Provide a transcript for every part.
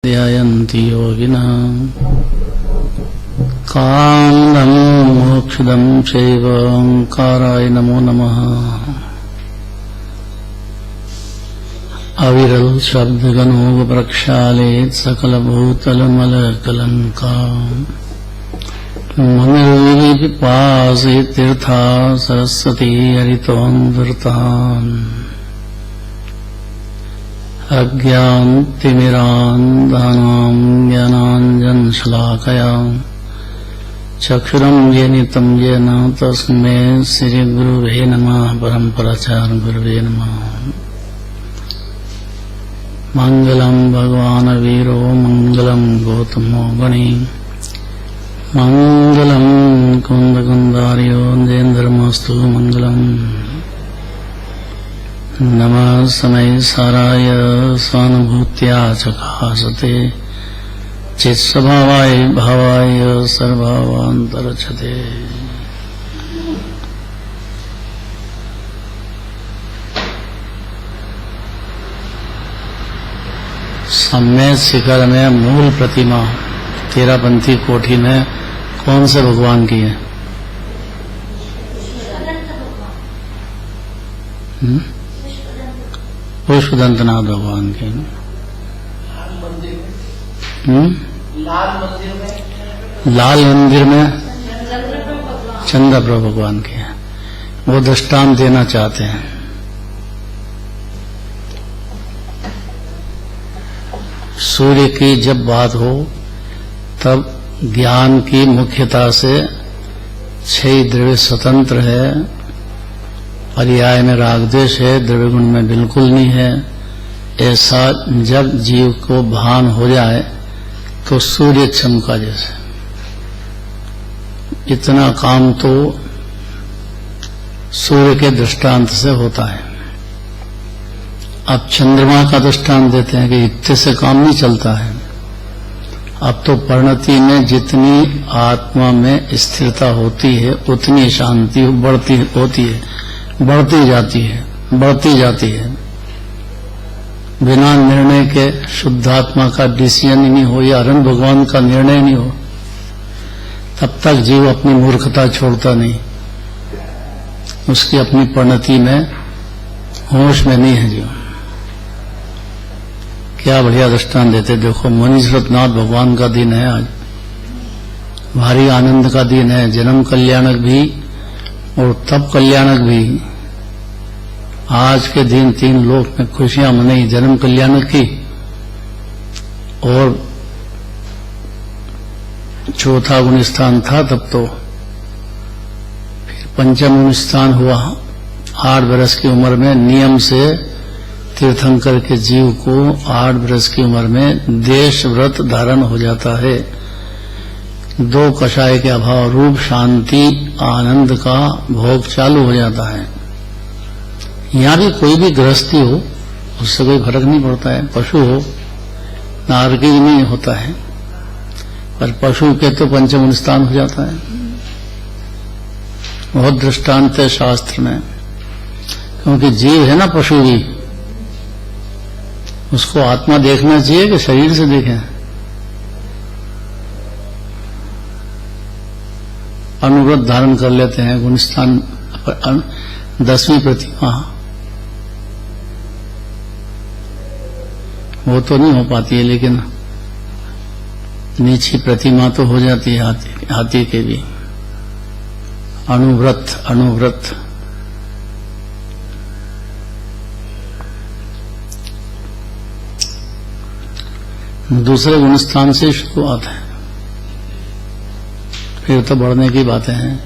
ध्यायन्ति योगिनः कामदं मोक्षदं चैव ओंकाराय नमो नमः। अविरल शब्दगणो प्रक्षालेत सकलभूतलमलकलङ्का मनोविपिपासे तीर्था सरस्वती हरितोऽमृतान् अज्ञानतिमिरान्धनां ज्ञानाञ्जनशलाकया चक्षुरं येन येन तस्मै श्रीगुरुवे नमः। परमपराचार्य गुरुवे नमः। मंगलम भगवान वीरो मंगलम गौतमो गणी मंगलम कुंदकुंदार्यो जयेन्द्रमस्तु मंगलम। नमः समय साराय स्वानुभूत्या चकासते चित्स्वभावाय भावाय सर्वभावान्तरचते। सम्यक शिखर में मूल प्रतिमा तेरापंथी कोठी में कौन से भगवान की है? पुष्पदंतनाथ भगवान की। लाल मंदिर में चंद्रप्रभु भगवान की है। वो दृष्टांत देना चाहते हैं। सूर्य की जब बात हो तब ज्ञान की मुख्यता से 6 द्रव्य स्वतंत्र है। पर्याय में रागद्वेष है, द्रव्य गुण में बिल्कुल नहीं है। ऐसा जब जीव को भान हो जाए तो सूर्य चमका जैसे। इतना काम तो सूर्य के दृष्टांत से होता है। अब चंद्रमा का दृष्टांत देते हैं कि इतने से काम नहीं चलता है। अब तो परिणति में जितनी आत्मा में स्थिरता होती है उतनी शांति बढ़ती होती है, बढ़ती जाती है। बिना निर्णय के शुद्धात्मा का डिसीजन नहीं हो या अरहंत भगवान का निर्णय नहीं हो तब तक जीव अपनी मूर्खता छोड़ता नहीं। उसकी अपनी परिणति में होश में नहीं है जीव। क्या बढ़िया दृष्टांत देते। देखो मनीषरत्नाथ भगवान का दिन है आज, भारी आनंद का दिन है। जन्म कल्याणक भी और तप कल्याणक भी। आज के दिन 3 लोक में खुशियां मनाई, जन्म कल्याणक की और चौथा गुण स्थान था तब तो। फिर पंचम गुण स्थान हुआ 8 वर्ष की उम्र में। नियम से तीर्थंकर के जीव को 8 वर्ष की उम्र में देश व्रत धारण हो जाता है। 2 कषाय के अभाव रूप शांति आनंद का भोग चालू हो जाता है। यहाँ भी कोई भी गृहस्थी हो उससे कोई फर्क नहीं पड़ता है। पशु हो नारकी नहीं होता है, पर पशु के तो पंचम स्थान हो जाता है। बहुत दृष्टांत है शास्त्र में, क्योंकि जीव है ना पशु भी, उसको आत्मा देखना चाहिए कि शरीर से देखें। अनुव्रत धारण कर लेते हैं गुणस्थान 10वीं प्रतिमा, वो तो नहीं हो पाती है, लेकिन नीची प्रतिमा तो हो जाती है हाथी के भी। अनुव्रत दूसरे गुणस्थान से शुरुआत है, फिर तो बढ़ने की बातें हैं,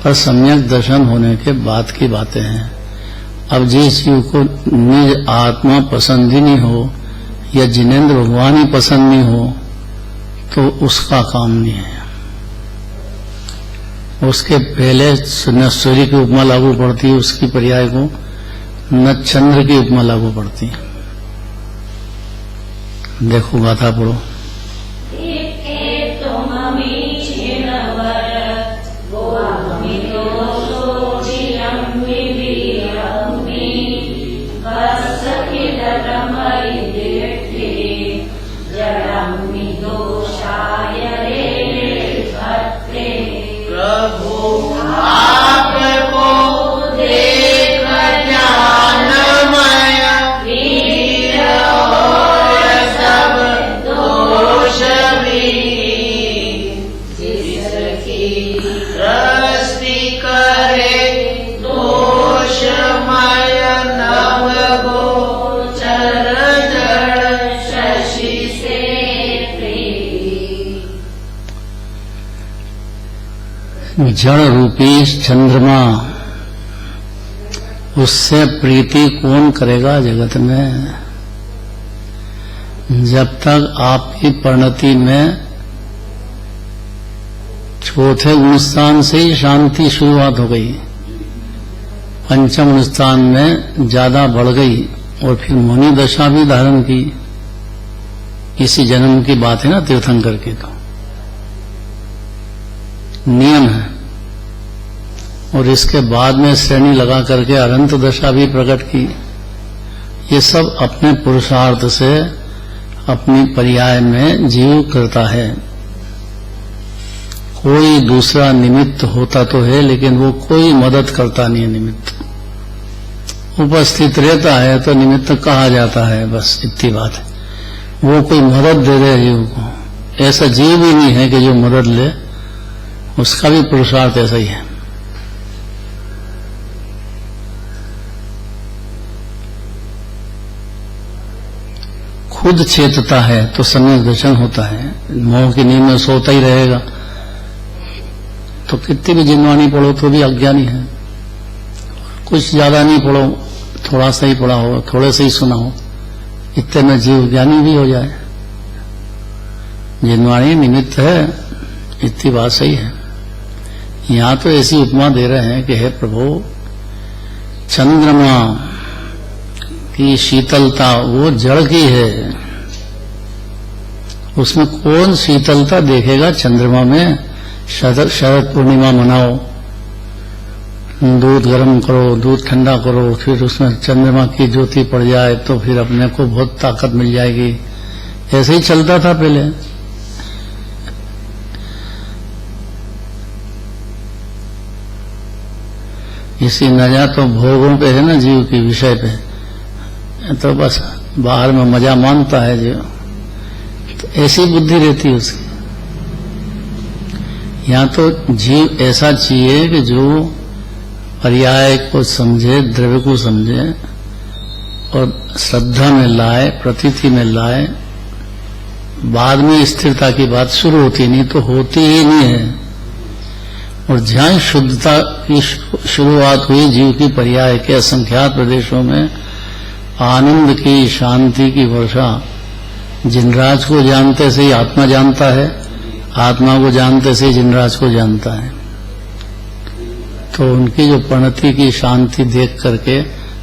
पर सम्यक दर्शन होने के बाद की बातें हैं। अब जिस जीव को निज आत्मा पसंद ही नहीं हो या जिनेन्द्र भगवान ही पसंद नहीं हो तो उसका काम नहीं है। उसके पहले न सूर्य की उपमा लागू पड़ती है उसकी पर्याय को, न चंद्र की उपमा लागू पड़ती है। देखो गाथा पढ़ो। जड़ रूपी चंद्रमा, उससे प्रीति कौन करेगा जगत में? जब तक आपकी परिणति में चौथे गुणस्थान से ही शांति शुरुआत हो गई, पंचम गुणस्थान में ज्यादा बढ़ गई और फिर मुनि दशा भी धारण की। इसी जन्म की बात है ना, तीर्थंकर की तो नियम है। और इसके बाद में श्रेणी लगा करके अनंत दशा भी प्रकट की। ये सब अपने पुरुषार्थ से अपनी पर्याय में जीव करता है। कोई दूसरा निमित्त होता तो है, लेकिन वो कोई मदद करता नहीं है। निमित्त उपस्थित रहता है तो निमित्त कहा जाता है, बस इतनी बात है। वो कोई मदद दे रहे जीव को, ऐसा जीव ही नहीं है कि जो मदद ले। उसका भी पुरुषार्थ ऐसा ही है। खुद चेतता है तो सम्यक दर्शन होता है। मोह की नींद में सोता ही रहेगा तो कितनी भी जिनवाणी पढ़ो तो भी अज्ञानी है। कुछ ज्यादा नहीं पढ़ो, थोड़ा सा ही पढ़ा हो, थोड़े से ही सुना हो, इतने में जीव ज्ञानी भी हो जाए। जिनवाणी निमित्त है, इतनी बात सही है। यहां तो ऐसी उपमा दे रहे हैं कि हे प्रभु, चंद्रमा की शीतलता वो जड़ की है, उसमें कौन शीतलता देखेगा चंद्रमा में? शरद पूर्णिमा मनाओ, दूध गर्म करो, दूध ठंडा करो, फिर उसमें चंद्रमा की ज्योति पड़ जाए तो फिर अपने को बहुत ताकत मिल जाएगी। ऐसे ही चलता था पहले। इसी नजर तो भोगों पे है ना, जीव की विषय पे, तो बस बाहर में मजा मानता है जीव, तो ऐसी बुद्धि रहती है उसकी। यहाँ तो जीव ऐसा चाहिए कि जो पर्याय को समझे, द्रव्य को समझे और श्रद्धा में लाए, प्रतीति में लाए। बाद में स्थिरता की बात शुरू होती, नहीं तो होती ही नहीं है। और जहां शुद्धता की शुरुआत हुई जीव की पर्याय के असंख्यात प्रदेशों में, आनंद की, शांति की वर्षा। जिनराज को जानते से ही आत्मा जानता है, आत्मा को जानते से ही जिनराज को जानता है। तो उनकी जो परिणति की शांति देख करके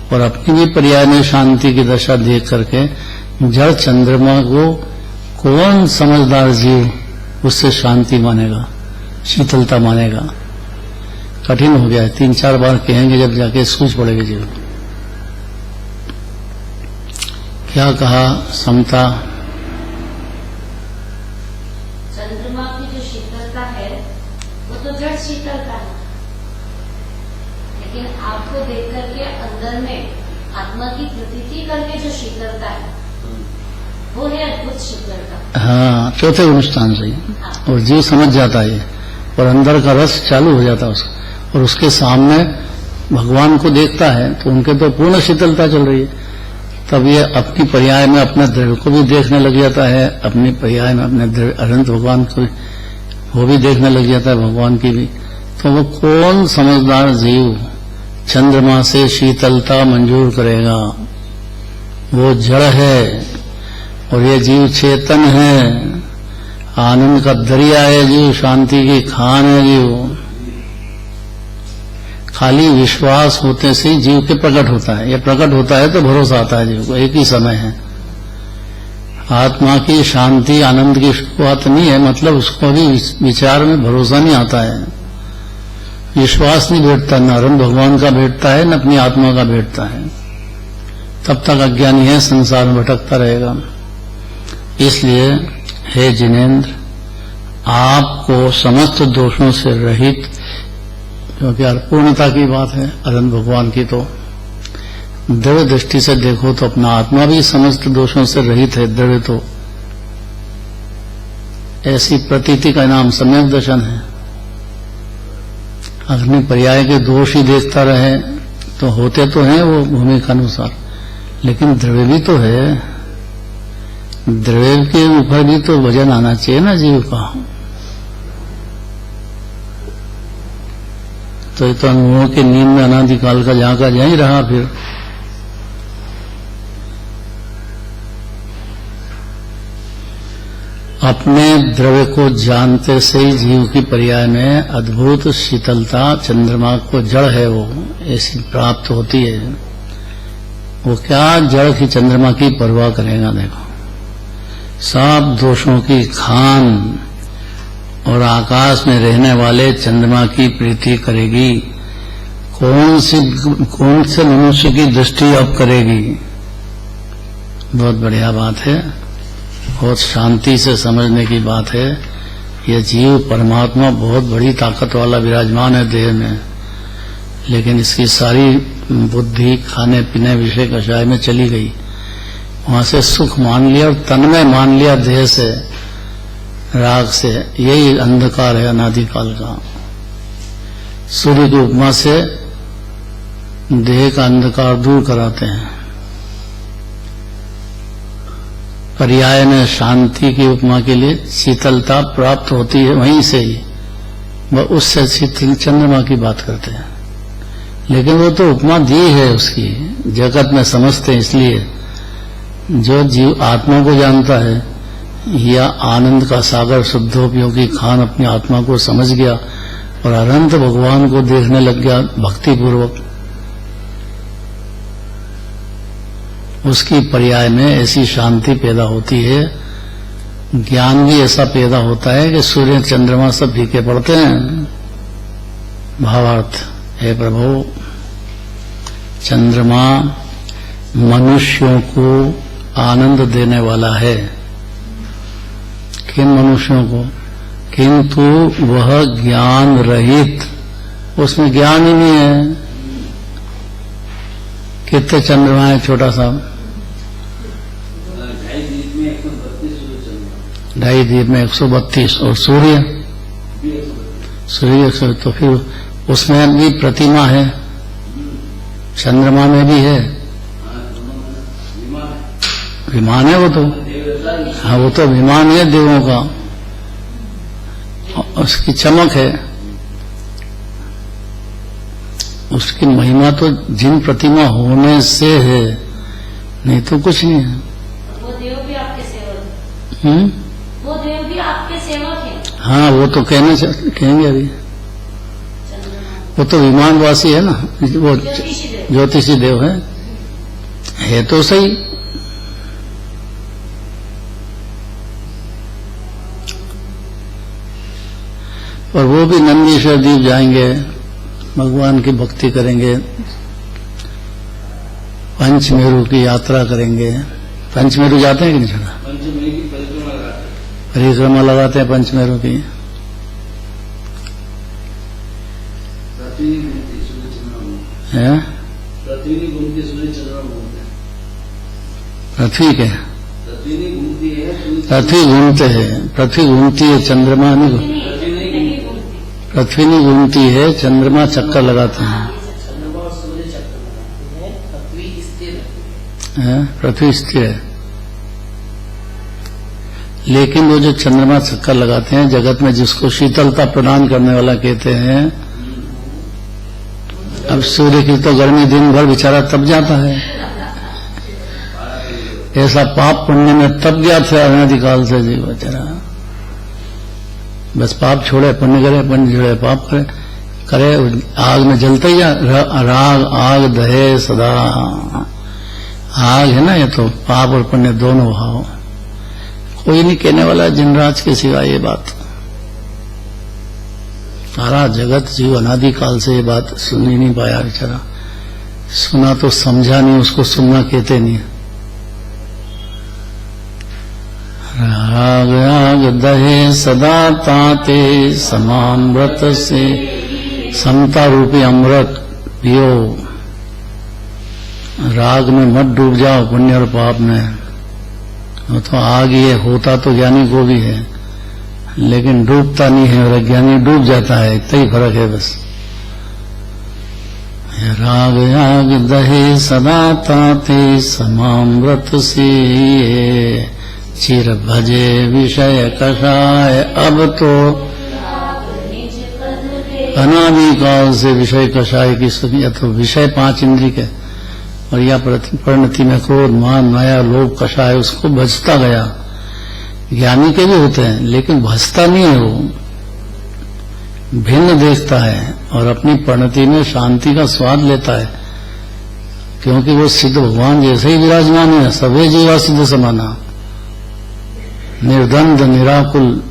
और अपनी भी पर्याय में शांति की दशा देख करके, जड़ चंद्रमा को कौन समझदार जीव उससे शांति मानेगा, शीतलता मानेगा? कठिन हो गया है। 3-4 बार कहेंगे जब जाके सूझ पड़ेगी जीव। क्या कहा? समता। चंद्रमा की जो शीतलता है वो तो जड़ शीतलता है, लेकिन आपको देख करके अंदर में आत्मा की प्रतीति करके जो शीतलता है वो है अद्भुत शीतलता। हाँ, चौथे अनुष्ठान से ही। हाँ। और जीव समझ जाता है और अंदर का रस चालू हो जाता है उसका, और उसके सामने भगवान को देखता है तो उनके तो पूर्ण शीतलता चल रही है। तब ये अपनी पर्याय में अपने द्रव्य को भी देखने लग जाता है, अपनी पर्याय में अपने अनंत भगवान को वो भी देखने लग जाता है, भगवान की भी। तो वो कौन समझदार जीव चंद्रमा से शीतलता मंजूर करेगा? वो जड़ है और ये जीव चेतन है, आनंद का दरिया है जीव, शांति की खान है जीव। खाली विश्वास होते से ही जीव के प्रकट होता है। ये प्रकट होता है तो भरोसा आता है जीव को, एक ही समय है। आत्मा की शांति, आनंद की शुरुआत नहीं है, मतलब उसको भी विचार में भरोसा नहीं आता है, विश्वास नहीं बैठता, न अरुण भगवान का बैठता है न अपनी आत्मा का बैठता है। तब तक अज्ञानी है, संसार में भटकता रहेगा। इसलिए हे जिनेंद्र, आपको समस्त दोषों से रहित, क्योंकि पूर्णता की बात है अनंत भगवान की, तो दृढ़ दृष्टि से देखो तो अपना आत्मा भी समस्त दोषों से रहित है, दृढ़। तो ऐसी प्रतीति का नाम सम्यक दर्शन है। अग्नि पर्याय के दोष ही देखता रहे तो होते तो हैं वो भूमि के अनुसार, लेकिन द्रव्य भी तो है, द्रव्य के ऊपर भी तो वजन आना चाहिए ना जीव का। तो ये तो अनुभवों के नींद में अनादिकाल का जहां का जहां ही रहा। फिर अपने द्रव्य को जानते से ही जीव की पर्याय में अद्भुत शीतलता, चंद्रमा को जड़ है वो ऐसी प्राप्त होती है। वो क्या जड़ की चंद्रमा की परवाह करेगा। देखो, सब दोषों की खान और आकाश में रहने वाले चंद्रमा की प्रीति करेगी। कौन से मनुष्य की दृष्टि अब करेगी। बहुत बढ़िया बात है, बहुत शांति से समझने की बात है। यह जीव परमात्मा बहुत बड़ी ताकत वाला विराजमान है देह में, लेकिन इसकी सारी बुद्धि खाने पीने विषय कषाय में चली गई। वहां से सुख मान लिया और तन्मय मान लिया देह से, राग से। यही अंधकार है अनादिकाल का। सूर्य की उपमा से देह का अंधकार दूर कराते हैं। पर्याय में शांति की उपमा के लिए शीतलता प्राप्त होती है वहीं से ही, वह उससे शीतल चंद्रमा की बात करते हैं। लेकिन वो तो उपमा दी है उसकी, जगत में समझते हैं। इसलिए जो जीव आत्मा को जानता है या आनंद का सागर शुद्धोपियों की खान अपनी आत्मा को समझ गया और अनंत भगवान को देखने लग गया भक्ति पूर्वक, उसकी पर्याय में ऐसी शांति पैदा होती है। ज्ञान भी ऐसा पैदा होता है कि सूर्य चंद्रमा सब फीके पड़ते हैं। भावार्थ, हे प्रभु, चंद्रमा मनुष्यों को आनंद देने वाला है। किन मनुष्यों को? किंतु वह ज्ञान रहित, उसमें ज्ञान ही नहीं है। कितने चंद्रमा है? छोटा सा 2.5 दीप में 132 और सूर्य 100। तो फिर उसमें भी प्रतिमा है, चंद्रमा में भी है, विमान है वो तो। हाँ, वो तो विमान है देवों का, उसकी चमक है। उसकी महिमा तो जिन प्रतिमा होने से है, नहीं तो कुछ नहीं है। वो देव भी आपके सेवक है। वो देव भी आपके सेवक है। हाँ, वो तो कहेंगे अभी। वो तो विमानवासी है ना, वो ज्योतिषी देव है तो सही। और वो भी नंदीश्वर द्वीप जाएंगे, भगवान की भक्ति करेंगे, पंचमेरु की यात्रा करेंगे। पंचमेरु जाते हैं कि नहीं? छोड़ा परिक्रमा लगाते हैं पंचमेरु की। है पृथ्वी के पृथ्वी घूमते हैं, पृथ्वी घूमती है, चंद्रमा नहीं। पृथ्वी नहीं घूमती है, चंद्रमा चक्कर लगाते हैं। पृथ्वी स्थिर है, लेकिन वो जो चंद्रमा चक्कर लगाते हैं, जगत में जिसको शीतलता प्रदान करने वाला कहते हैं। अब सूर्य की तो गर्मी दिन भर बेचारा तप जाता है। ऐसा पाप पुण्य में तप गया था अनादिकाल से जीव बेचारा। बस पाप छोड़े पुण्य करे, पुण्य छोड़े पाप करे, आग में जलते ही राग आग दहे सदा। आग है ना ये तो, पाप और पुण्य दोनों भाव। कोई नहीं कहने वाला जिनराज के सिवा ये बात। सारा जगत जीव अनादिकाल से ये बात सुन ही नहीं पाया बेचारा। सुना तो समझा नहीं, उसको सुनना कहते नहीं। राग आग दहे सदा ताते समामृत से, समता रूपी अमृत पियो। राग में मत डूब जाओ, पुण्य और पाप में। वो तो आग ये होता तो ज्ञानी को भी है, लेकिन डूबता नहीं है, और अज्ञानी डूब जाता है, इतना ही फर्क है बस। राग आग दहे सदा ताते समामृत से, चिर भजे विषय कषाय। अब तो अनादिकाल से विषय कषाय की सुनिया, तो विषय 5 इंद्रिय के, और या परिणति में क्रोध मान माया लोभ कषाय, उसको भजता गया। ज्ञानी के भी होते हैं, लेकिन भजता नहीं है, वो भिन्न देखता है और अपनी परिणति में शांति का स्वाद लेता है, क्योंकि वो सिद्ध भगवान जैसे ही विराजमान है। सभी जीवा सिद्ध समाना, निर्द्वंद निराकुल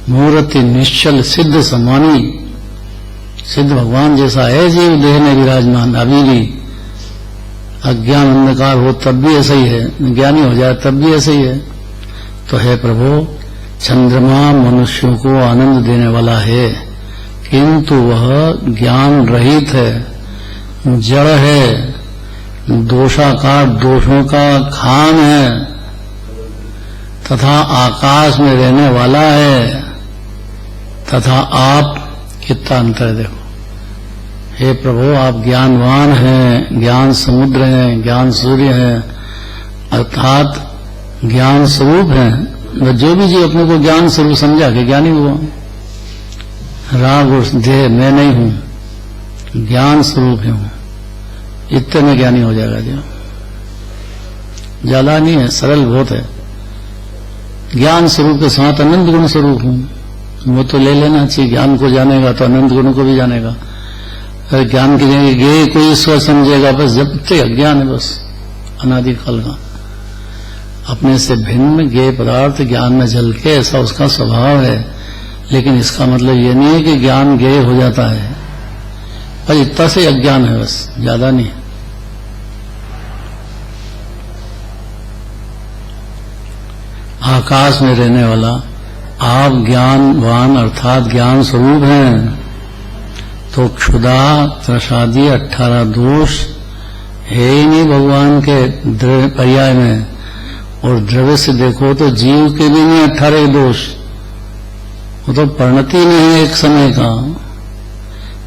मूर्ति निश्चल सिद्ध समानी, सिद्ध भगवान जैसा है जीव देह में विराजमान। अभी भी अज्ञान अंधकार हो तब भी ऐसा ही है, ज्ञानी हो जाए तब भी ऐसा ही है। तो है प्रभु, चंद्रमा मनुष्यों को आनंद देने वाला है, किंतु वह ज्ञान रहित है, जड़ है, दोषाकार दोषों का खान है, तथा आकाश में रहने वाला है, तथा आप कितना अंतर है देखो। हे प्रभु, आप ज्ञानवान हैं, ज्ञान समुद्र हैं, ज्ञान सूर्य हैं, अर्थात ज्ञान स्वरूप हैं। जो भी जीव अपने को ज्ञान स्वरूप समझा के ज्ञानी हुआ। राग और देह मैं नहीं हूं, ज्ञान स्वरूप हूं, इतने में ज्ञानी हो जाएगा। जो ज्यादा नहीं है, सरल बहुत है। ज्ञान स्वरूप के साथ अनंत गुण स्वरूप हूं, वो तो ले लेना चाहिए। ज्ञान को जानेगा तो अनंत गुण को भी जानेगा। अगर ज्ञान की जगह गे कोई ईश्वर समझेगा, बस जब तक अज्ञान है, बस अनादिकाल का अपने से भिन्न गे पदार्थ ज्ञान में जल के, ऐसा उसका स्वभाव है। लेकिन इसका मतलब ये नहीं है कि ज्ञान गे हो जाता है, पर इतना से अज्ञान है, बस ज्यादा नहीं। आकाश में रहने वाला आप ज्ञानवान अर्थात ज्ञान स्वरूप हैं, तो क्षुधा त्रसादी 18 दोष है ही नहीं भगवान के द्रव्य पर्याय में। और द्रव्य से देखो तो जीव के भी नहीं 18 दोष, वो तो परिणति में है एक समय का।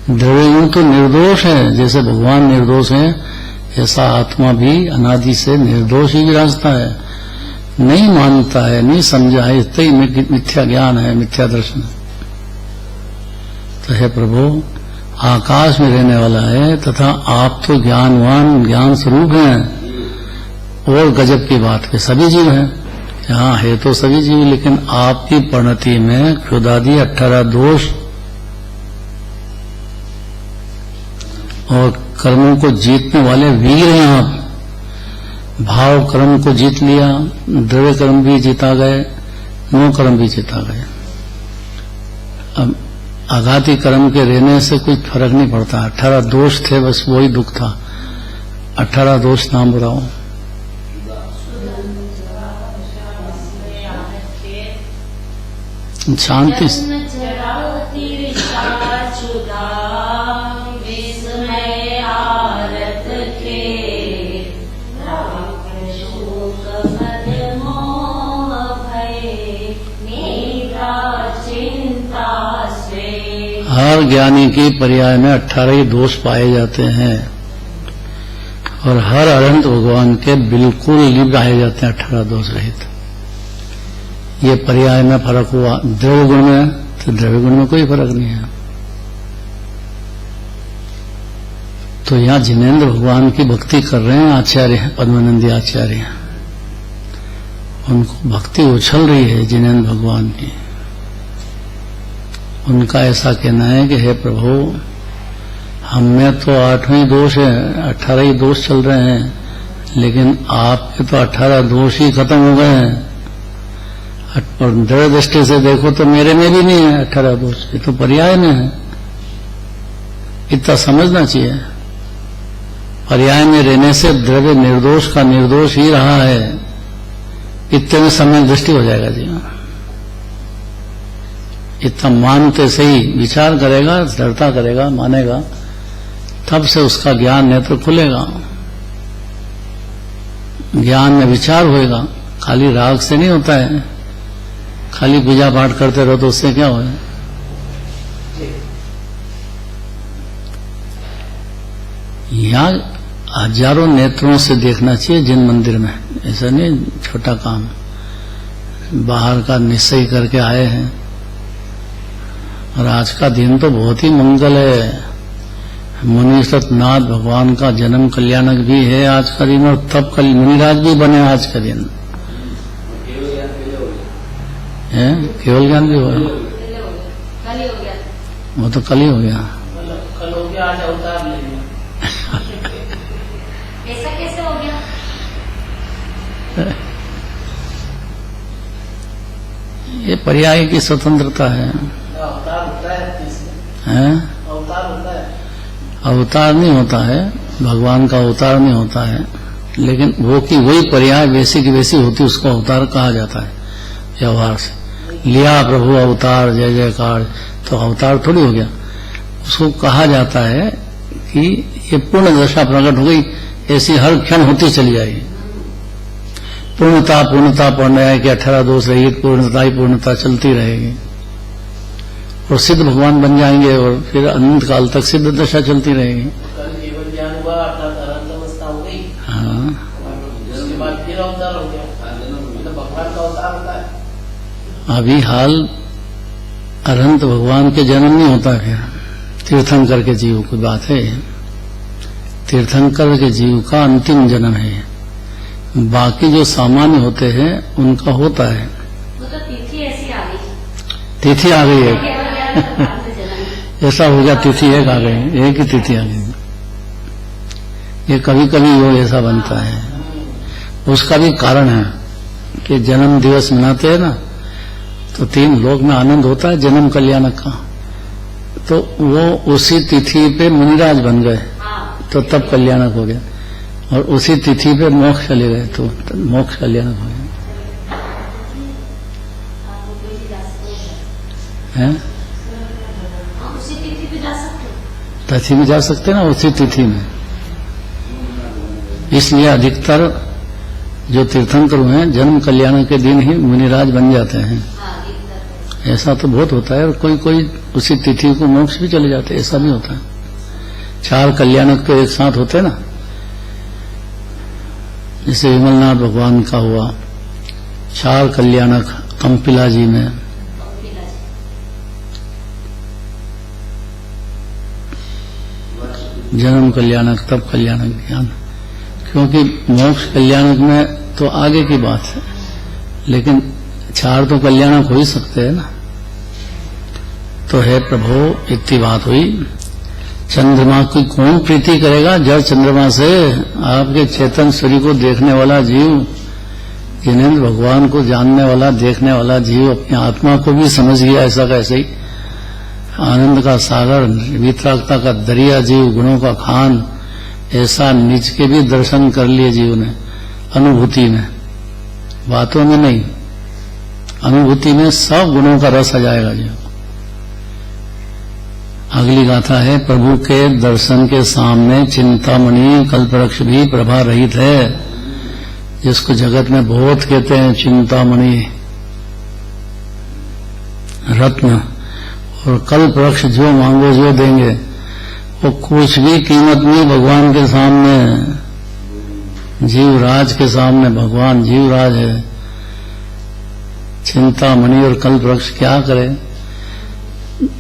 द्रव्य यूं तो निर्दोष है, जैसे भगवान निर्दोष है, ऐसा आत्मा भी अनादि से निर्दोष ही विराजता है। नहीं मानता है, नहीं समझा है, इतना ही मिथ्या ज्ञान है, मिथ्या दर्शन है। तो है प्रभु, आकाश में रहने वाला है, तथा आप तो ज्ञानवान ज्ञान स्वरूप हैं। और गजब की बात है, सभी जीव हैं, यहाँ है तो सभी जीव, लेकिन आपकी परिणति में क्षुधादि 18 दोष और कर्मों को जीतने वाले वीर हैं आप। भाव कर्म को जीत लिया, द्रव्य कर्म भी जीता गए, नो कर्म भी जीता गए। अब आघाती कर्म के रहने से कुछ फर्क नहीं पड़ता। 18 दोष थे, बस वही दुख था। 18 दोष नाम बताओ। शांति हर ज्ञानी की पर्याय में 18 ही दोष पाए जाते हैं, और हर अनंत भगवान के बिल्कुल ही पाए जाते हैं 18 दोष रहित। ये पर्याय में फर्क हुआ। द्रव्य गुण में तो द्रव्य गुण में कोई फर्क नहीं है। तो यहाँ जिनेन्द्र भगवान की भक्ति कर रहे हैं आचार्य, पद्मानंदी आचार्य, उनको भक्ति उछल रही है जिनेन्द्र भगवान की। उनका ऐसा कहना है कि हे प्रभु, हम में तो 8वें दोष है, 18 ही दोष चल रहे हैं, लेकिन आपके तो 18 दोष ही खत्म हो गए हैं। और द्रव्य दृष्टि से देखो तो मेरे में भी नहीं है 18 दोष, ये तो पर्याय में है। इतना समझना चाहिए। पर्याय में रहने से द्रव्य निर्दोष का निर्दोष ही रहा है, इतने में सम्यक दृष्टि हो जाएगा जी। इतना मानते से ही विचार करेगा, दृढ़ता करेगा, मानेगा, तब से उसका ज्ञान नेत्र खुलेगा, ज्ञान में विचार होएगा। खाली राग से नहीं होता है, खाली पूजा पाठ करते रहो तो उससे क्या होगा। यहाँ हजारों नेत्रों से देखना चाहिए जिन मंदिर में, ऐसा नहीं छोटा काम, बाहर का निश्चय करके आए हैं। और आज का दिन तो बहुत ही मंगल है, मुनीश्वरनाथ भगवान का जन्म कल्याणक भी है आज का दिन, और तब कल मुनिराज भी बने आज का दिन है। केवल ज्ञान भी हुआ, वो तो कल ही हो गया। कल हो गया, आज अवतार ले लिया। ऐसा कैसे हो गया? ये पर्याय की स्वतंत्रता है। अवतार होता है इसमें? हैं? अवतार होता है? अवतार नहीं होता है, भगवान का अवतार नहीं होता है, लेकिन वो की वही पर्याय वैसी की वैसी होती, उसको अवतार कहा जाता है। व्यवहार से लिया प्रभु अवतार, जय जयकार, तो अवतार थोड़ी हो गया। उसको कहा जाता है कि ये पूर्ण दशा प्रकट हो गई, ऐसी हर क्षण होती चली जाएगी। पूर्णता पूर्णता पढ़ने है कि 18 दोष रहित पूर्णता ही पूर्णता चलती रहेगी, और सिद्ध भगवान बन जाएंगे, और फिर अनंत काल तक सिद्ध दशा चलती रहेगी। कल केवल ज्ञान हुआ, अर्थात अनंत अवस्था हो गई। हाँ, उसके बाद फिर अवतार हो गया, तो भगवान का अवतार होता है। अभी हाल अनंत भगवान के जन्म नहीं होता है, तीर्थंकर के जीव की बात है। तीर्थंकर के जीव का अंतिम जन्म है, बाकी जो सामान्य होते हैं उनका होता है। वो तो तिथि ऐसी आ गई, तिथि आ गई है, केवल ज्ञान भगवान से जन्म। ऐसा हो गया, तिथि एक आ गई, एक ही तिथि आ गई। ये कभी कभी योग ऐसा बनता है, उसका भी कारण है कि जन्म दिवस मनाते हैं ना, तो 3 लोक में आनंद होता है जन्म कल्याणक का, तो वो उसी तिथि पे मुनिराज बन गए, हाँ, तो तब कल्याणक हो गया, और उसी तिथि पे मोक्ष चले गए तो मोक्ष कल्याणक हो गया। आप कोई भी जा सकते हैं? हैं, उसी तिथि पे जा सकते हैं। तिथि में जा सकते हैं ना, उसी तिथि में। इसलिए अधिकतर जो तीर्थंकर हैं जन्म कल्याण के दिन ही मुनिराज बन जाते हैं। हाँ, अधिकतर। ऐसा तो बहुत होता है, और कोई कोई उसी तिथि को मोक्ष भी चले जाते हैं, ऐसा भी होता है। 4 कल्याणक तो एक साथ होते हैं ना, जैसे विमलनाथ भगवान का हुआ 4 कल्याणक कंपिला जी में, जन्म कल्याणक तब कल्याणक ज्ञान, क्योंकि मोक्ष कल्याणक में तो आगे की बात है, लेकिन 4 तो कल्याणक हो ही सकते हैं ना। तो है प्रभु, इतनी बात हुई। चंद्रमा की कौन प्रीति करेगा जड़ चंद्रमा से? आपके चेतन सूर्य को देखने वाला जीव, जिनेंद्र भगवान को जानने वाला, देखने वाला जीव अपनी आत्मा को भी समझ गया ऐसा कैसे ही, आनंद का सागर, वितरागता का दरिया जीव, गुणों का खान, ऐसा निज के भी दर्शन कर लिए जीव ने, अनुभूति में, बातों में नहीं, अनुभूति में सब गुणों का रस आ जाएगा जीव। अगली गाथा है, प्रभु के दर्शन के सामने चिंतामणि कल्पवृक्ष भी प्रभा रहित है, जिसको जगत में बहुत कहते हैं चिंतामणि, रत्न, और कल्पवृक्ष जो मांगो जो देंगे, वो कुछ भी कीमत नहीं भगवान के सामने। जीवराज के सामने भगवान जीवराज है। चिंतामणि और कल्पवृक्ष क्या करे?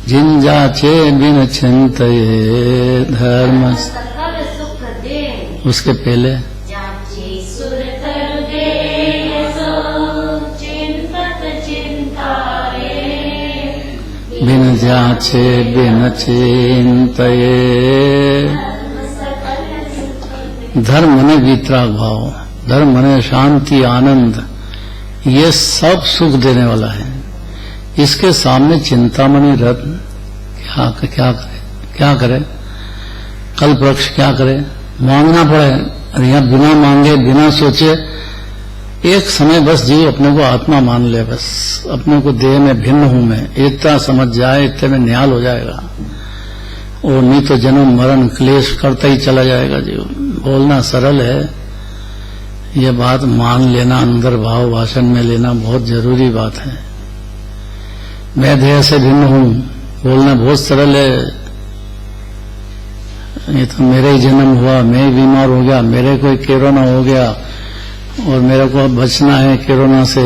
जिन जाचे बिन चिंतये धर्म, सकल सुख दे उसके पहले जाचे सुर तर दे सो चिंतत चिंतारे, बिन जाचे बिन चिंतये, धर्म ने वितराग भाव, धर्म ने शांति आनंद, ये सब सुख देने वाला है। इसके सामने चिंतामणि रत्न क्या करे? कल्पवृक्ष क्या करे? मांगना पड़े, और यहाँ बिना मांगे बिना सोचे एक समय बस जीव अपने को आत्मा मान ले, बस अपने को देह में भिन्न हूं मैं, इतना समझ जाए, इतने में निहाल हो जाएगा। और नहीं तो जन्म मरण क्लेश करता ही चला जाएगा जीव। बोलना सरल है, ये बात मान लेना, अंदर भाव भाषण में लेना बहुत जरूरी बात है। मैं देह से भिन्न हूं, बोलना बहुत सरल है। ये तो मेरे ही जन्म हुआ, मैं ही बीमार हो गया, मेरे को कोरोना हो गया और मेरे को अब बचना है कोरोना से,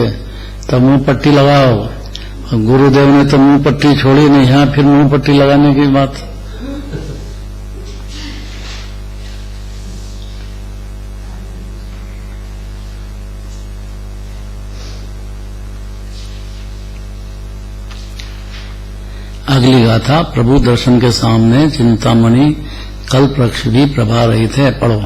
तब मुंह पट्टी लगाओ। और गुरुदेव ने तो मुंह पट्टी छोड़ी नहीं, यहाँ फिर मुंह पट्टी लगाने की बात। अगली गाथा, प्रभु दर्शन के सामने चिंतामणि कल्पवृक्ष भी प्रभा रहित है। पढ़ो।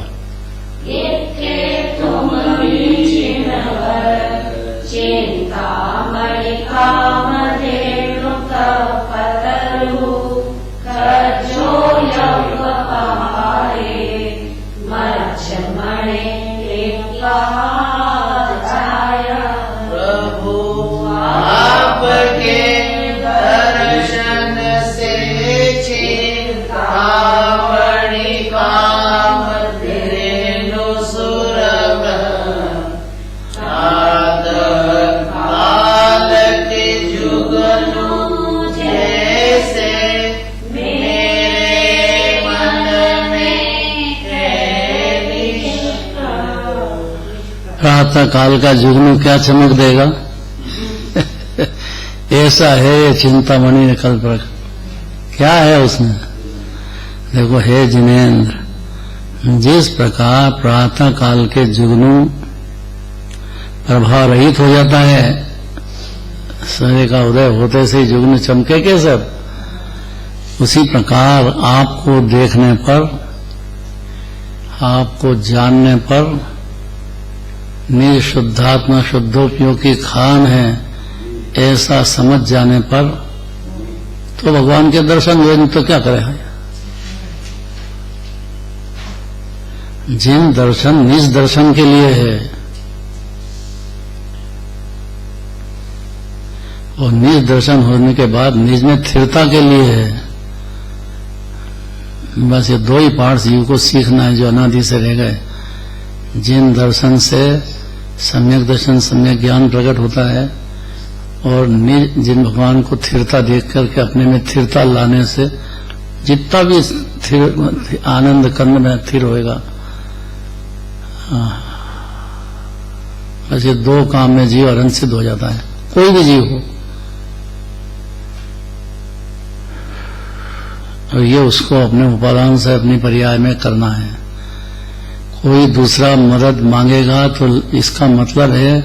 प्रातः काल का जुगनू क्या चमक देगा। ऐसा है चिंतामणि कल्पवृक्ष। क्या है उसमें? देखो, हे जिनेन्द्र, जिस प्रकार प्रातः काल के जुगनू प्रभाव रहित हो जाता है, सूर्य का उदय होते से ही जुगनू चमके के सब, उसी प्रकार आपको देखने पर, आपको जानने पर, निज शुद्धात्मा शुद्धोपयोगी खान है ऐसा समझ जाने पर तो भगवान के दर्शन हुए, नहीं तो क्या करे। जिन दर्शन निज दर्शन के लिए है और निज दर्शन होने के बाद निज में स्थिरता के लिए है, बस ये दो ही पाठ जीव को सीखना है जो अनादि से रह गए। जिन दर्शन से सम्यक दर्शन सम्यक ज्ञान प्रकट होता है और जिन भगवान को स्थिरता देख करके अपने में स्थिरता लाने से जितना भी स्थिर आनंद कर्म में स्थिर होएगा। बस ये दो काम में जीव अरंत सिद्ध हो जाता है, कोई भी जीव हो। और ये उसको अपने उपादान से अपनी पर्याय में करना है। कोई दूसरा मदद मांगेगा तो इसका मतलब है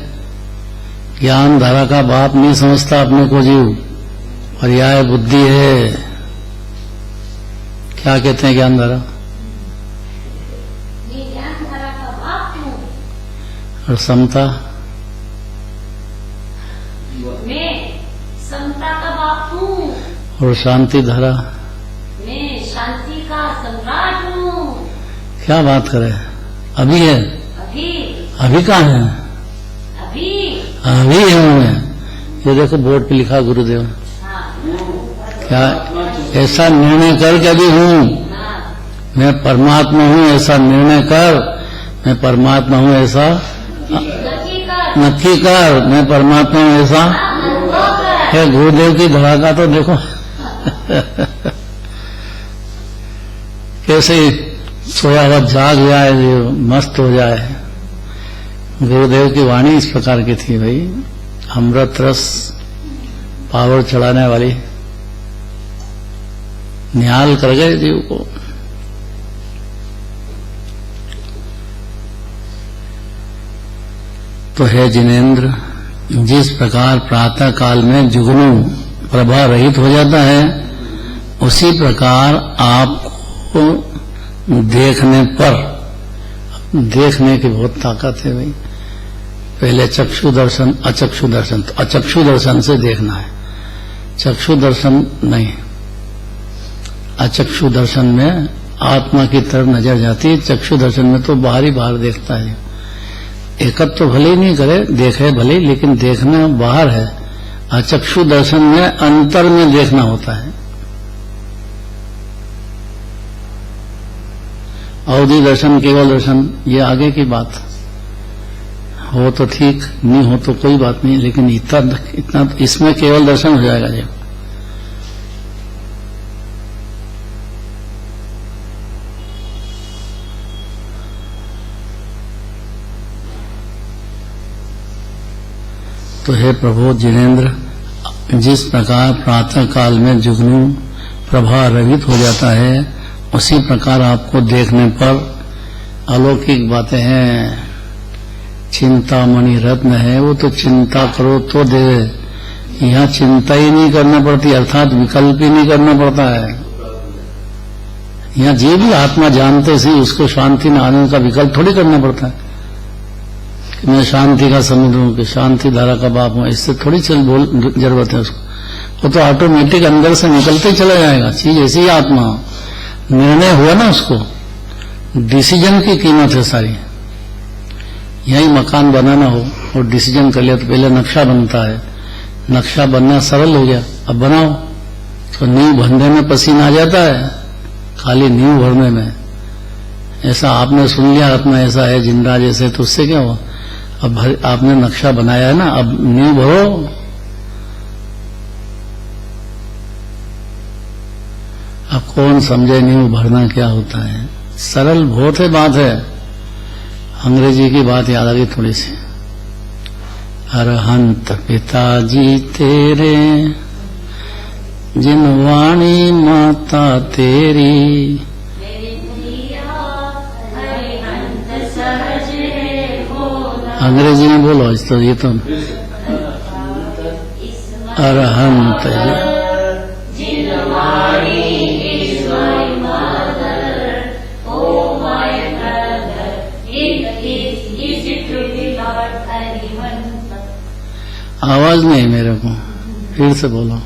ज्ञान धारा का बाप नहीं समझता अपने को जीव, पर्याय बुद्धि है। क्या कहते हैं ज्ञान धारा? ज्ञान धारा का बाप हूँ। और समता? मैं समता का बाप हूँ। और शांति धारा? मैं शांति का सम्राट हूँ। क्या बात करे, अभी है? अभी कहाँ है? अभी हूँ मैं। ये देखो बोर्ड पे लिखा गुरुदेव। क्या ऐसा निर्णय कर के अभी हूँ मैं परमात्मा हूँ, ऐसा निर्णय कर। मैं परमात्मा हूँ ऐसा नक्की कर। मैं परमात्मा हूँ ऐसा है। गुरुदेव की धड़ा का तो देखो कैसे सोया हुआ जाग जाए, मस्त हो जाए। गुरुदेव की वाणी इस प्रकार की थी भाई, अमृत रस पावर चढ़ाने वाली, निहाल कर गए जीव को। तो है जिनेन्द्र, जिस प्रकार प्रातः काल में जुगनू प्रभा रहित हो जाता है, उसी प्रकार आपको देखने पर, देखने की बहुत ताकत है भाई। पहले चक्षु दर्शन, अचक्षु दर्शन। तो अचक्षु दर्शन से देखना है, चक्षु दर्शन नहीं। अचक्षु दर्शन में आत्मा की तरफ नजर जाती है, चक्षु दर्शन में तो बाहर ही बाहर देखता है। एकत्र तो भले ही नहीं करे, देखे भले, लेकिन देखना बाहर है। अचक्षु दर्शन में अंतर में देखना होता है। अवधि दर्शन, केवल दर्शन, ये आगे की बात हो तो ठीक, नहीं हो तो कोई बात नहीं, लेकिन इतना इसमें केवल दर्शन हो जाएगा जी। तो हे प्रभु जिनेन्द्र, जिस प्रकार प्रातः काल में जुगनू प्रभा रहित हो जाता है, उसी प्रकार आपको देखने पर अलौकिक बातें हैं। चिंतामणि रत्न है, वो तो चिंता करो तो दे। यहाँ चिंता ही नहीं करना पड़ती, अर्थात विकल्प ही नहीं करना पड़ता है। यहाँ जो भी आत्मा जानते से उसको शांति में आनंद का विकल्प थोड़ी करना पड़ता है कि मैं शांति का समुद्र हूं, कि शांति धारा का बाप हूं, इससे थोड़ी जरूरत है उसको। वो तो ऑटोमेटिक अंदर से निकलते ही चला जाएगा। चीज ऐसी ही आत्मा, निर्णय हुआ ना, उसको डिसीजन की कीमत है सारी। यही मकान बनाना हो और डिसीजन कर लिया तो पहले नक्शा बनता है, नक्शा बनना सरल हो गया, अब बनाओ तो नींव भरने में पसीना आ जाता है, खाली नींव भरने में। ऐसा आपने सुन लिया आत्मा ऐसा है, जिंदा जैसे, तो उससे क्या हुआ? अब आपने नक्शा बनाया है ना, अब नींव भरो। अब कौन समझे नींव भरना क्या होता है? सरल बहुत है, बात है। अंग्रेजी की बात याद आ गई थोड़ी सी। अरहंत पिताजी तेरे, जिनवाणी माता तेरी। अंग्रेजी में बोलो इस तो, ये तो अरहंत आवाज नहीं मेरे को, फिर से बोलो।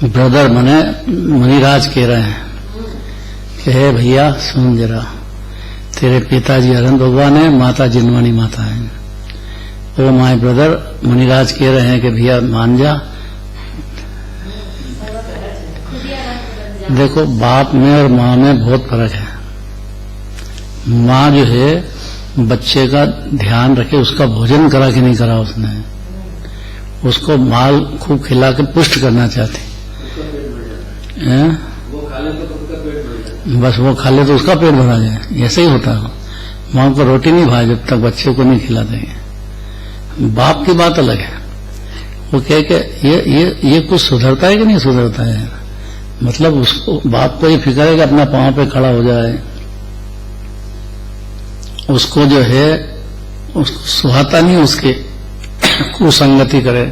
ब्रदर मने मुनिराज कह रहे हैं कि हे भैया सुन जरा, तेरे पिताजी अरहंत भगवान है, माता जिनवाणी माता है। ओ माय ब्रदर, मुनिराज कह रहे हैं कि भैया मान जा। देखो बाप में और माँ में बहुत फर्क है। माँ जो है बच्चे का ध्यान रखे, उसका भोजन करा कि नहीं करा उसने, उसको माल खूब खिला के पुष्ट करना चाहती है। बस वो खा ले तो उसका पेट भरा जाए, ऐसे ही होता है। माँ को रोटी नहीं भाई जब तक बच्चे को नहीं खिला देंगे। बाप की बात अलग है, वो कहे कि ये कुछ सुधरता है कि नहीं सुधरता है। मतलब उसको बाप को ये फिक्र है कि अपना पांव पे खड़ा हो जाए, उसको जो है उसको सुहाता नहीं, उसके कुसंगति करे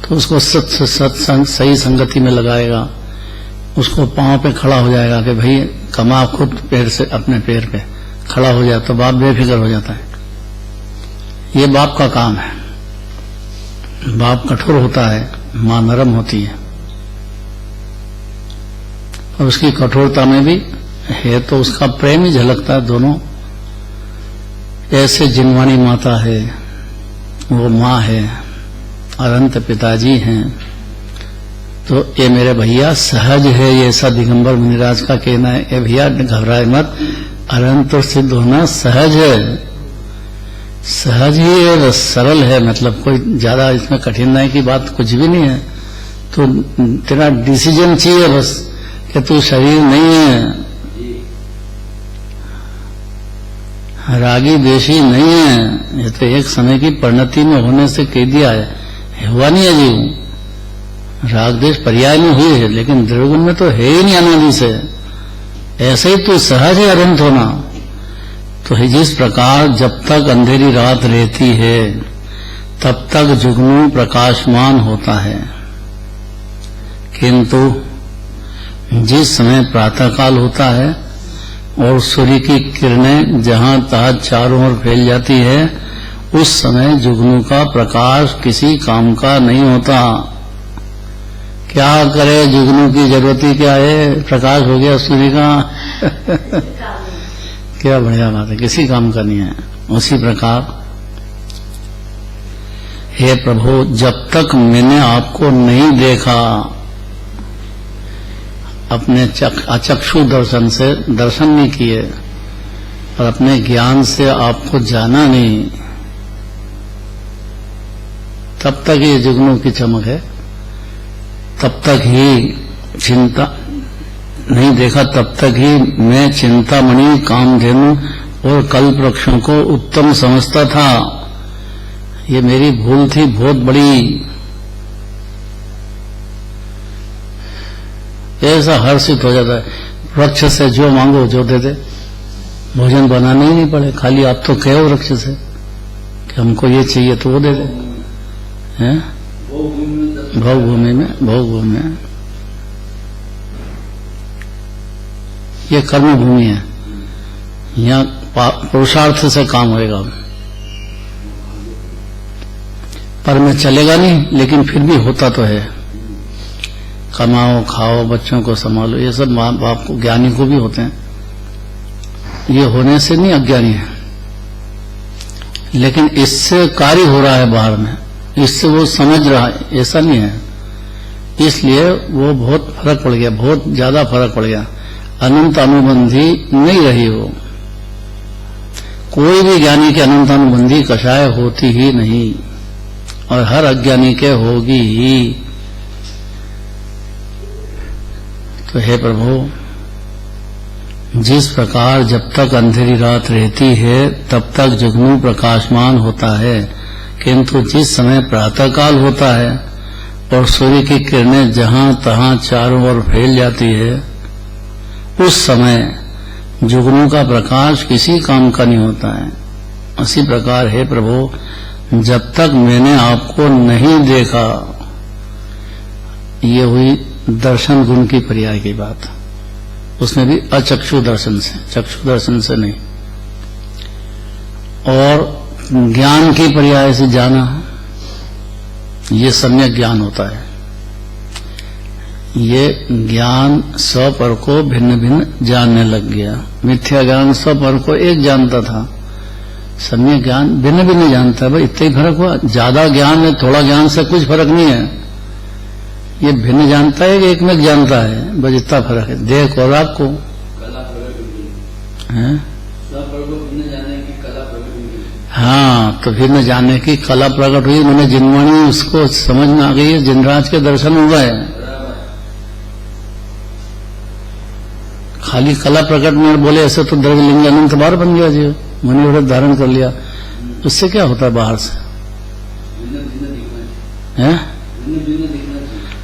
तो उसको सत्संग सही संगति में लगाएगा, उसको पांव पे खड़ा हो जाएगा कि भाई कमा खुद पैर से, अपने पैर पे खड़ा हो जाए, तो बाप बेफिक्र हो जाता है। ये बाप का काम है। बाप कठोर होता है, मां नरम होती है, और उसकी कठोरता में भी है तो उसका प्रेम ही झलकता है दोनों। ऐसे जिनवाणी माता है, वो माँ है, अनंत पिताजी हैं। तो ये मेरे भैया सहज है, ये ऐसा दिगंबर मुनिराज का कहना है। ये भैया घबराए मत, अनंत और सिद्ध होना सहज है, सहज ही है, बस सरल है। मतलब कोई ज्यादा इसमें कठिनाई की बात कुछ भी नहीं है। तो तेरा डिसीजन चाहिए बस कि तू शरीर नहीं है, रागी द्वेषी नहीं है। ये तो एक समय की परिणति में होने से कह दिया है, हुआ नहीं है जीव। राग द्वेष पर्याय में हुई है, लेकिन द्रव्यगुण में तो है ही नहीं अनादि से। ऐसे ही तो सहज है अनंत होना। तो जिस प्रकार जब तक अंधेरी रात रहती है तब तक जुगनू प्रकाशमान होता है, किंतु जिस समय प्रातःकाल होता है और सूर्य की किरणें जहां तहां चारों ओर फैल जाती है, उस समय जुगनू का प्रकाश किसी काम का नहीं होता। क्या करे जुगनू की जरूरत ही क्या है, प्रकाश हो गया सूर्य का क्या बढ़िया बात है, किसी काम का नहीं है। उसी प्रकार हे प्रभु, जब तक मैंने आपको नहीं देखा, अपने अचक्षु दर्शन से दर्शन नहीं किए और अपने ज्ञान से आपको जाना नहीं, तब तक ये जुगनू की चमक है। तब तक ही चिंता नहीं देखा, तब तक ही मैं चिंतामणि, कामधेनु और कल्प वृक्षों को उत्तम समझता था। ये मेरी भूल थी बहुत बड़ी। ऐसा हर्षित हो जाता है, वृक्ष से जो मांगो जो दे दे, भोजन बनाना ही नहीं पड़े, खाली आप तो कहो वृक्ष से कि हमको ये चाहिए तो वो दे दे। हैं भवभूमि में ये कर्म भूमि है, यहाँ पुरुषार्थ से काम होएगा, पर में चलेगा नहीं, लेकिन फिर भी होता तो है। कमाओ, खाओ, बच्चों को संभालो, ये सब माँ बाप को, ज्ञानी को भी होते हैं। ये होने से नहीं अज्ञानी है, लेकिन इससे कार्य हो रहा है बाहर में, इससे वो समझ रहा है, ऐसा नहीं है। इसलिए वो बहुत फर्क पड़ गया, बहुत ज्यादा फर्क पड़ गया। अनंत अनुबंधी नहीं रही वो। कोई भी ज्ञानी के अनंत अनुबंधी कषाय होती ही नहीं, और हर अज्ञानी के होगी ही। तो हे प्रभु, जिस प्रकार जब तक अंधेरी रात रहती है तब तक जुगनू प्रकाशमान होता है, किंतु जिस समय प्रातःकाल होता है और सूर्य की किरणें जहां तहां चारों ओर फैल जाती है, उस समय जुगनू का प्रकाश किसी काम का नहीं होता है। उसी प्रकार हे प्रभु, जब तक मैंने आपको नहीं देखा, ये हुई दर्शन गुण की पर्याय की बात, उसमें भी अचक्षु दर्शन से, चक्षु दर्शन से नहीं। और ज्ञान की पर्याय से जाना, ये सम्यक ज्ञान होता है। ये ज्ञान स्वपर को भिन्न भिन्न जानने लग गया। मिथ्या ज्ञान स्वपर को एक जानता था, सम्यक ज्ञान भिन्न भिन्न जानता है। भाई इतना ही फर्क हुआ, ज्यादा ज्ञान में थोड़ा ज्ञान से कुछ फर्क नहीं है। ये भिन्न जानता है कि एक में जानता है, बस इतना फर्क है। देख और आपको हाँ, तो भिन्न जाने की कला प्रकट हुई। मैंने जिनवाणी उसको समझ में आ गई है, जिनराज के दर्शन हो गए। खाली कला प्रकट में बोले ऐसे तो द्रव्यलिंग अनंत बार बन गया जी, मणि व्रत धारण कर लिया, उससे क्या होता है बाहर से? है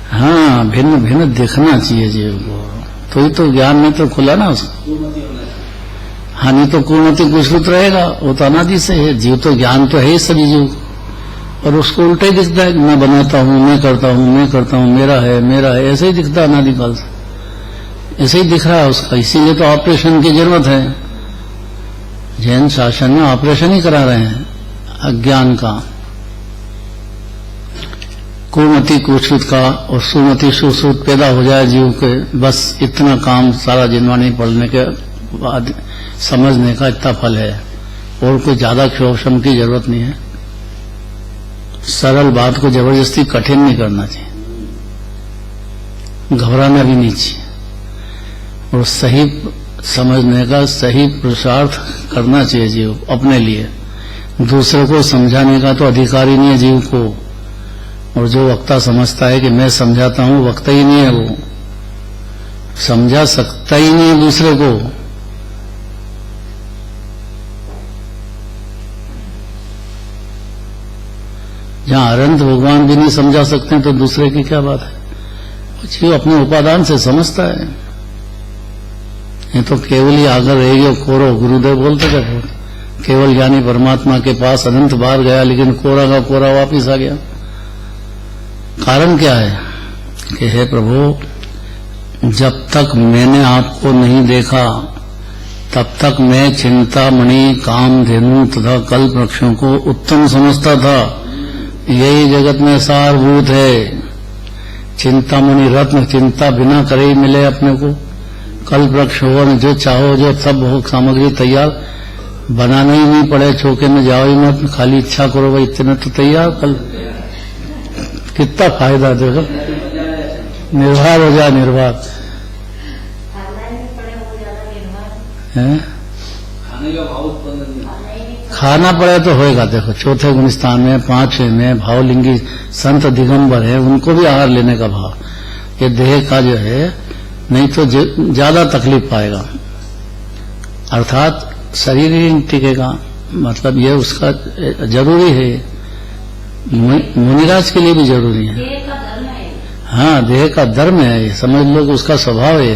हाँ, भिन्न भिन्न देखना चाहिए जीव को, तो ही तो ज्ञान में तो खुला ना उसको। हाँ, नहीं तो पूर्णति कुछ रहेगा, वो तो अनादि से है। जीव तो ज्ञान तो है ही सभी जीव, और उसको उल्टा ही दिखता है, मैं बनाता हूँ, मैं करता हूँ, मैं करता हूँ, मेरा है, ऐसे ही दिखता है अनादिकाल से, ऐसे ही दिख रहा है उसका। इसीलिए तो ऑपरेशन की जरूरत है। जैन शासन में ऑपरेशन ही करा रहे हैं अज्ञान का, कुमति कुश्रुत का, और सुमति सुश्रुत पैदा हो जाए जीव के, बस इतना काम सारा जिनवाणी पढ़ने के बाद समझने का इतना फल है, और कोई ज्यादा क्षोभम की जरूरत नहीं है। सरल बात को जबरदस्ती कठिन नहीं करना चाहिए, घबराना भी नहीं चाहिए, और सही समझने का सही पुरुषार्थ करना चाहिए जीव अपने लिए। दूसरे को समझाने का तो अधिकार ही नहीं है जीव को, और जो वक्ता समझता है कि मैं समझाता हूं, वक्ता ही नहीं है, वो समझा सकता ही नहीं है दूसरे को। जहां अनंत भगवान भी नहीं समझा सकते तो दूसरे की क्या बात है। जीव अपने उपादान से समझता है, ये तो केवल ही आगर रहेगी कोरो, गुरुदेव बोलते थे, केवल ज्ञानी परमात्मा के पास अनंत बार गया लेकिन कोरा का कोरा वापिस आ गया। कारण क्या है कि हे प्रभु, जब तक मैंने आपको नहीं देखा, तब तक मैं चिंतामणि, कामधेनु तथा कल्प वृक्षों को उत्तम समझता था। यही जगत में सारभूत है। चिंतामणि रत्न चिंता बिना करे ही मिले अपने को। कल्प वृक्ष हो, जो चाहो जो सब हो, सामग्री तैयार, बनाना ही नहीं पड़े, चौके में जाओ ही मत, खाली इच्छा करो भाई, इतने तो तैयार। कल कितना फायदा देखो, निर्भर हो जाए, निर्भर है। खाने का भाव उत्पन्न नहीं, खाना पड़े तो होएगा। देखो चौथे गुणस्थान में, पांचवें में भावलिंगी संत दिगंबर है, उनको भी आहार लेने का भाव। ये देह का जो है, नहीं तो ज्यादा तकलीफ पाएगा, अर्थात शरीर ही नहीं टिकेगा। मतलब ये उसका जरूरी है, मुनिराज के लिए भी जरूरी है। देह का धर्म है। हाँ, देह का धर्म है, समझ लो कि उसका स्वभाव है।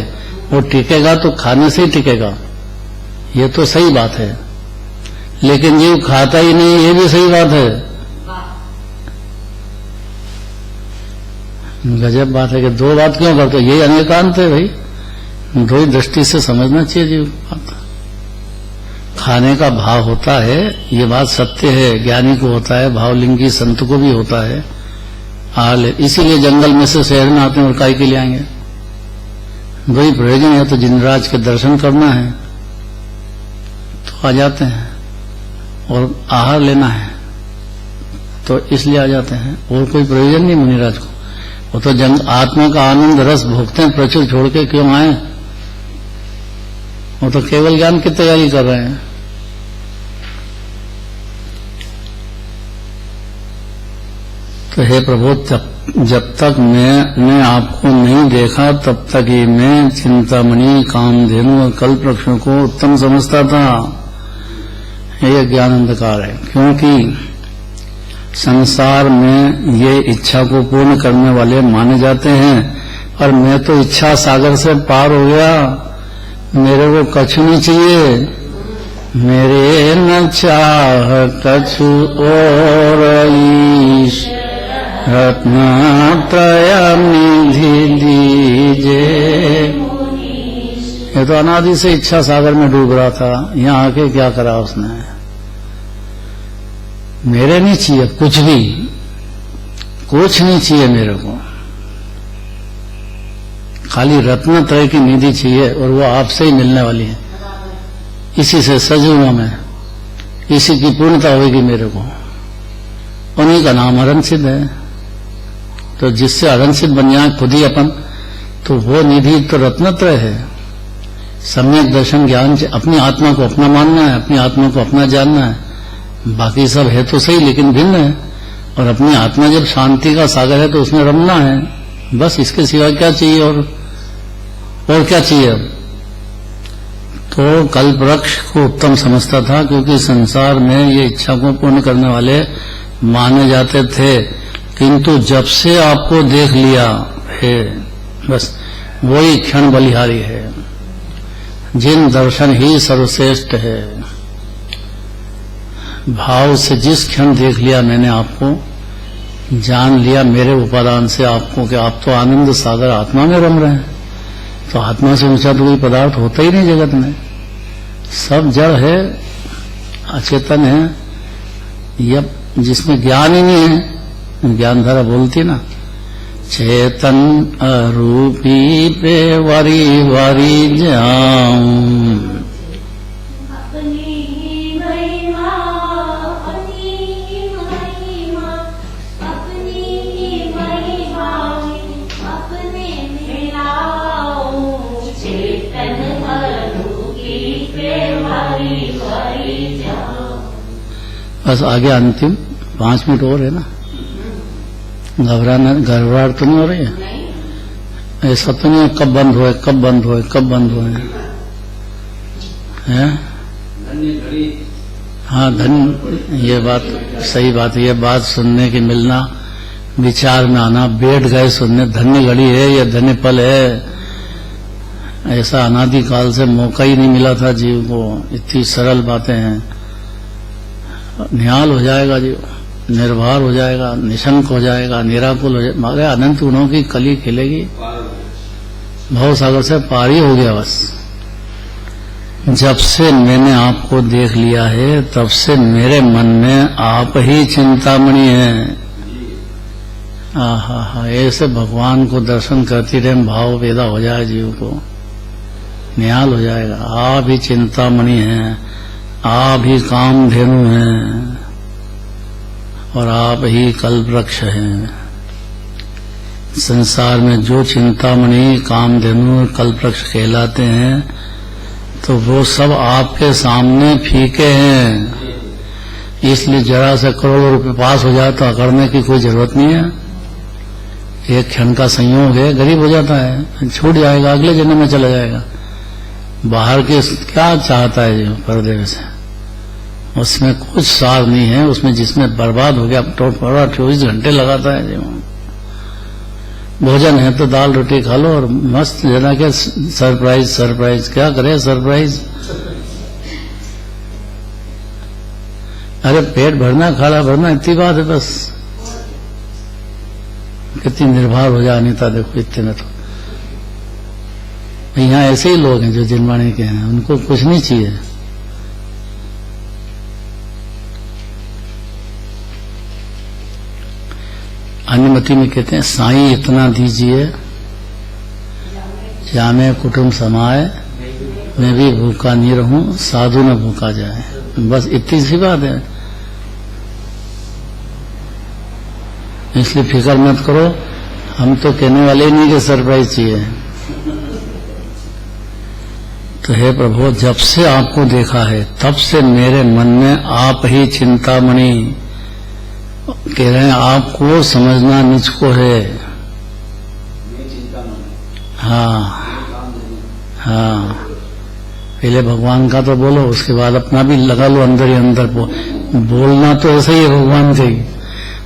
वो टिकेगा तो खाने से ही टिकेगा, ये तो सही बात है। लेकिन जीव खाता ही नहीं, ये भी सही बात है। गजब बात है कि दो बात क्यों करते, यही अनेकांत है भाई। दो ही दृष्टि से समझना चाहिए जीव बात। खाने का भाव होता है, ये बात सत्य है, ज्ञानी को होता है, भावलिंगी संत को भी होता है। इसीलिए जंगल में से शहर में आते हैं, और काय के लिए आएंगे? दो ही प्रयोजन है, तो जिनराज के दर्शन करना है तो आ जाते हैं, और आहार लेना है तो इसलिए आ जाते हैं, और कोई प्रयोजन नहीं मुनिराज को। वो तो आत्मा का आनंद रस भोगते हैं, प्रचुर छोड़ के क्यों आए? वो तो केवल ज्ञान की तैयारी कर रहे हैं। तो हे प्रभु, जब तक मैंने आपको नहीं देखा तब तक ही मैं चिंतामणि, कामधेनु और कल्प वृक्षों को उत्तम समझता था। यह ज्ञान अंधकार है, क्योंकि संसार में ये इच्छा को पूर्ण करने वाले माने जाते हैं, और मैं तो इच्छा सागर से पार हो गया। मेरे को कछु नहीं चाहिए, मेरे न चाह कछु और ईश रत्नत्रय निधि दीजे। ये तो अनादि से इच्छा सागर में डूब रहा था, यहाँ आके क्या करा उसने? मेरे नहीं चाहिए कुछ भी, कुछ नहीं चाहिए मेरे को, खाली रत्नत्रय की निधि चाहिए, और वो आपसे ही मिलने वाली है। इसी से सजूंगा मैं, इसी की पूर्णता होगी मेरे को। उन्हीं का नाम अरन सिद्ध है। तो जिससे अरन सिद्ध बन जाए खुद ही अपन, तो वो निधि तो रत्नत्रय है। सम्यक दर्शन ज्ञान से अपनी आत्मा को अपना मानना है, अपनी आत्मा को अपना जानना है। बाकी सब है तो सही, लेकिन भिन्न है। और अपनी आत्मा जब शांति का सागर है तो उसमें रमना है, बस। इसके सिवा क्या चाहिए? और क्या चाहिए? तो कल्प वृक्ष को उत्तम समझता था, क्योंकि संसार में ये इच्छा को पूर्ण करने वाले माने जाते थे। किंतु जब से आपको देख लिया है, बस वही क्षण बलिहारी है। जिन दर्शन ही सर्वश्रेष्ठ है। भाव से जिस क्षण देख लिया मैंने आपको, जान लिया मेरे उपादान से आपको कि आप तो आनंद सागर आत्मा में रम रहे हैं। तो आत्मा से ऊंचा तो कोई पदार्थ होता ही नहीं जगत में। सब जड़ है, अचेतन है, यह जिसमें ज्ञान ही नहीं है। ज्ञान धारा बोलती ना, चेतन अरूपी पे वारी वारी जाऊं, बस आगे अंतिम 5 मिनट और है ना। घबराहट तो नहीं हो रही है? ऐसा तो नहीं कब बंद होए, कब बंद होए, कब बंद होए है? हाँ, धन, ये बात सही बात है। ये बात सुनने की मिलना, विचार में आना, बैठ गए सुनने, धन्य घड़ी है, ये धन्य पल है। ऐसा अनादि काल से मौका ही नहीं मिला था जीव को। इतनी सरल बातें हैं। निहाल हो जाएगा जीव, निर्भर हो जाएगा, निशंक हो जाएगा, निराकुल हो जाएगा, मगर अनंत गुणों की कली खिलेगी। भव सागर से पार ही हो गया बस। जब से मैंने आपको देख लिया है तब से मेरे मन में आप ही चिंतामणि हैं। हा, ऐसे भगवान को दर्शन करती रहे भाव पैदा हो जाए जीव को, निहाल हो जाएगा। आप ही चिंतामणि हैं, आप ही कामधेनु हैं और आप ही कल्पवृक्ष हैं। संसार में जो चिंतामणि कामधेनु कल्पवृक्ष कहलाते हैं तो वो सब आपके सामने फीके हैं। इसलिए जरा से करोड़ों रुपए पास हो जाए तो अकड़ने की कोई जरूरत नहीं है। एक क्षण का संयोग है, गरीब हो जाता है, छूट जाएगा, अगले जन्म में चला जाएगा। बाहर के क्या चाहता है जो पर्दे से, उसमें कुछ सार नहीं है। उसमें जिसमें बर्बाद हो गया तो 24 घंटे लगाता है जो। भोजन है तो दाल रोटी खा लो और मस्त जना के सरप्राइज सरप्राइज क्या करे सरप्राइज। अरे पेट भरना खाना भरना इतनी बात है बस। कितनी निर्भर हो जाए अनिता, देखो इतने में तो यहाँ ऐसे ही लोग हैं जो जिनवाणी के हैं, उनको कुछ नहीं चाहिए। अनुमति में कहते हैं साईं इतना दीजिए जामे कुटुंब समाए, मैं भी भूखा नहीं रहूं साधु न भूखा जाए। बस इतनी सी बात है। इसलिए फिक्र मत करो, हम तो कहने वाले ही नहीं कि सरप्राइज चाहिए। तो हे प्रभु, जब से आपको देखा है तब से मेरे मन में आप ही चिंतामणि। कह रहे हैं आपको समझना मुझको है। हाँ हाँ, पहले भगवान का तो बोलो, उसके बाद अपना भी लगा लो अंदर ही अंदर। बोलना तो ऐसा ही है भगवान का ही,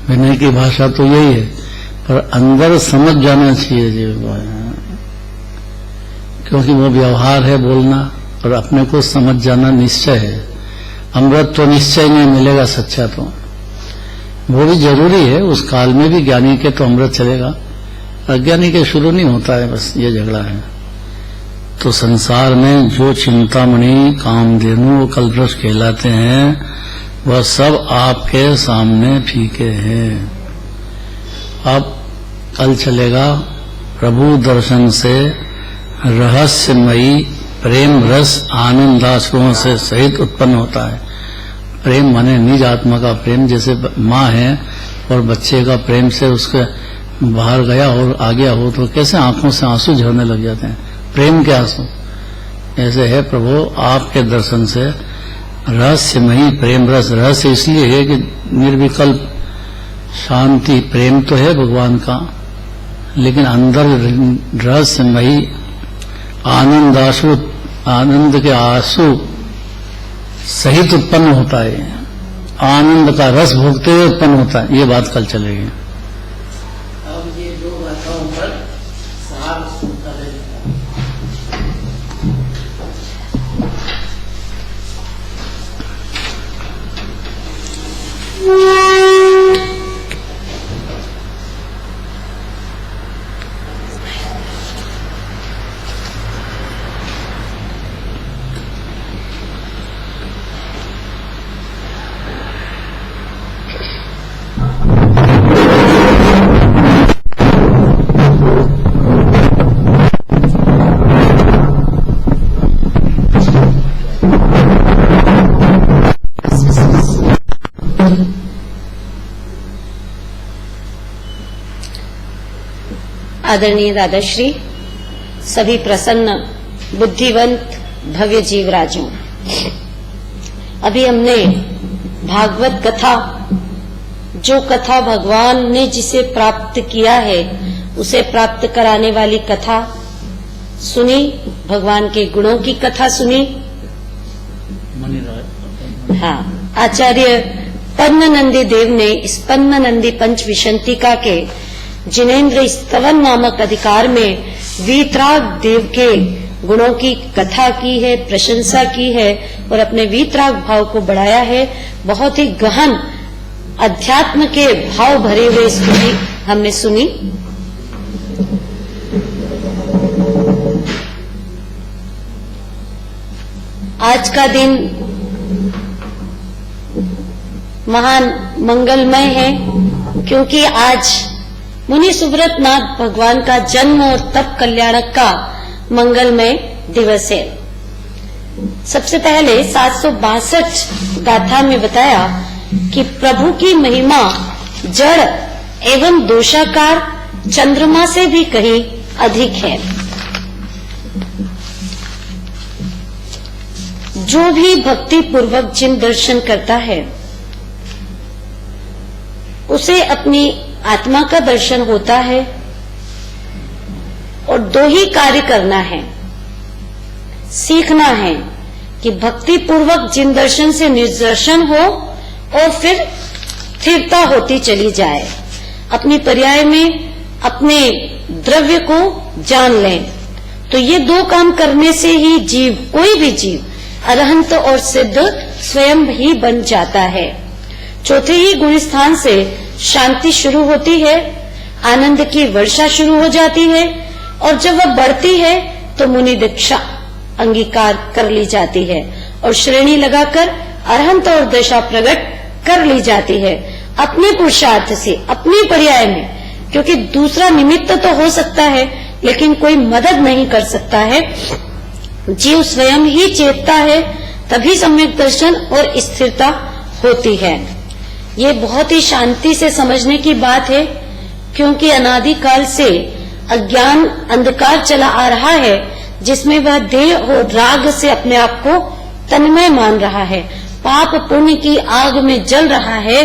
विनय की भाषा तो यही है, पर अंदर समझ जाना चाहिए जीव को, क्योंकि वो व्यवहार है बोलना, और अपने को समझ जाना निश्चय है। अमृत तो निश्चय नहीं मिलेगा सच्चा, तो वो भी जरूरी है। उस काल में भी ज्ञानी के तो अमृत चलेगा, अज्ञानी के शुरू नहीं होता है, बस ये झगड़ा है। तो संसार में जो चिंतामणि कामधेनु कल्पवृक्ष कहलाते हैं वह सब आपके सामने फीके हैं। अब कल चलेगा प्रभु दर्शन से रहस्यमयी प्रेम रस आनंदाश्रुओं से सहित उत्पन्न होता है। प्रेम माने निज आत्मा का प्रेम, जैसे माँ है और बच्चे का प्रेम से उसके बाहर गया और आ गया हो तो कैसे आंखों से आंसू झरने लग जाते हैं, प्रेम के आंसू। ऐसे है प्रभु आपके दर्शन से रहस्यमयी प्रेम रस। रहस्य इसलिए है कि निर्विकल्प शांति प्रेम तो है भगवान का, लेकिन अंदर रहस्यमयी आनंदाश्रु, आनंद के आंसू सहित उत्पन्न होता है। आनंद का रस भोगते हुए उत्पन्न होता है। ये बात कल चलेगी। अब ये दो बातों पर सार सुनता है। आदरणीय दादाश्री, सभी प्रसन्न बुद्धिवंत भव्य जीवराजों, अभी हमने भागवत कथा, जो कथा भगवान ने जिसे प्राप्त किया है उसे प्राप्त कराने वाली कथा सुनी, भगवान के गुणों की कथा सुनी। हाँ, आचार्य पद्मनंदी देव ने इस पद्मनंदी पंच विशंतिका के जिनेन्द्र स्तवन नामक अधिकार में वीतराग देव के गुणों की कथा की है, प्रशंसा की है और अपने वीतराग भाव को बढ़ाया है। बहुत ही गहन अध्यात्म के भाव भरे हुए स्तुति हमने सुनी। आज का दिन महान मंगलमय है, क्योंकि आज मुनि सुब्रत नाथ भगवान का जन्म और तप कल्याणक का मंगलमय दिवस है। सबसे पहले 762 गाथा में बताया कि प्रभु की महिमा जड़ एवं दोषाकार चंद्रमा से भी कहीं अधिक है। जो भी भक्ति पूर्वक जिन दर्शन करता है उसे अपनी आत्मा का दर्शन होता है, और दो ही कार्य करना है, सीखना है कि भक्ति पूर्वक जिन दर्शन से निर्दर्शन हो और फिर स्थिरता होती चली जाए। अपनी पर्याय में अपने द्रव्य को जान लें। तो ये दो काम करने से ही जीव, कोई भी जीव अरहंत और सिद्ध स्वयं ही बन जाता है। चौथे ही गुण स्थान से शांति शुरू होती है, आनंद की वर्षा शुरू हो जाती है, और जब वह बढ़ती है तो मुनि दीक्षा अंगीकार कर ली जाती है और श्रेणी लगाकर अरहंत और दशा प्रकट कर ली जाती है अपने पुरुषार्थ से, अपनी पर्याय में। क्योंकि दूसरा निमित्त तो हो सकता है लेकिन कोई मदद नहीं कर सकता है। जीव स्वयं ही चेतता है, तभी सम्यक दर्शन और स्थिरता होती है। ये बहुत ही शांति से समझने की बात है, क्योंकि अनादिकाल से अज्ञान अंधकार चला आ रहा है, जिसमें वह देह और राग से अपने आप को तन्मय मान रहा है, पाप पुण्य की आग में जल रहा है,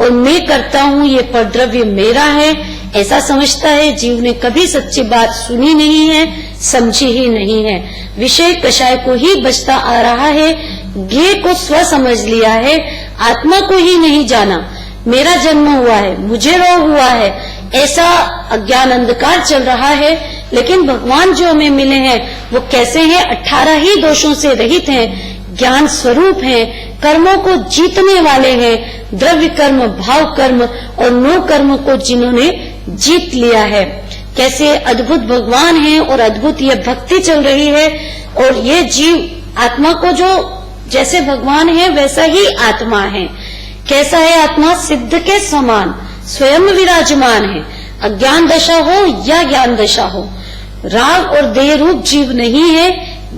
और मैं करता हूँ, ये परद्रव्य मेरा है, ऐसा समझता है। जीव ने कभी सच्ची बात सुनी नहीं है, समझी ही नहीं है, विषय कषाय को ही बचता आ रहा है, ज्ञेय को स्व समझ लिया है, आत्मा को ही नहीं जाना। मेरा जन्म हुआ है, मुझे रोग हुआ है, ऐसा अज्ञान अंधकार चल रहा है। लेकिन भगवान जो हमें मिले हैं वो कैसे हैं? 18 ही दोषों से रहित हैं, ज्ञान स्वरूप हैं, कर्मों को जीतने वाले हैं, द्रव्य कर्म, भाव कर्म और नो कर्म को जिन्होंने जीत लिया है। कैसे अद्भुत भगवान हैं, और अद्भुत ये भक्ति चल रही है, और ये जीव आत्मा को जो जैसे भगवान है वैसा ही आत्मा है। कैसा है आत्मा? सिद्ध के समान स्वयं विराजमान है। अज्ञान दशा हो या ज्ञान दशा हो, राग और देह रूप जीव नहीं है,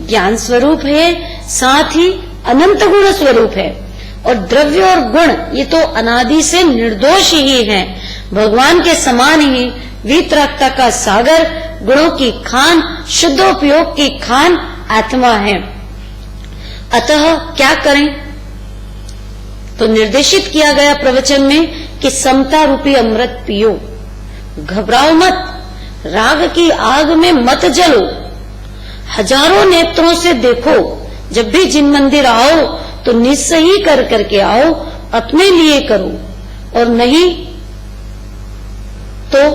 ज्ञान स्वरूप है, साथ ही अनंत गुण स्वरूप है। और द्रव्य और गुण ये तो अनादि से निर्दोष ही है, भगवान के समान ही वीतरागता का सागर, गुणों की खान, शुद्धोपयोग की खान आत्मा है। अतः क्या करें? तो निर्देशित किया गया प्रवचन में कि समता रूपी अमृत पियो, घबराओ मत, राग की आग में मत जलो, हजारों नेत्रों से देखो। जब भी जिन मंदिर आओ तो निश्चय ही कर करके आओ, अपने लिए करो, और नहीं तो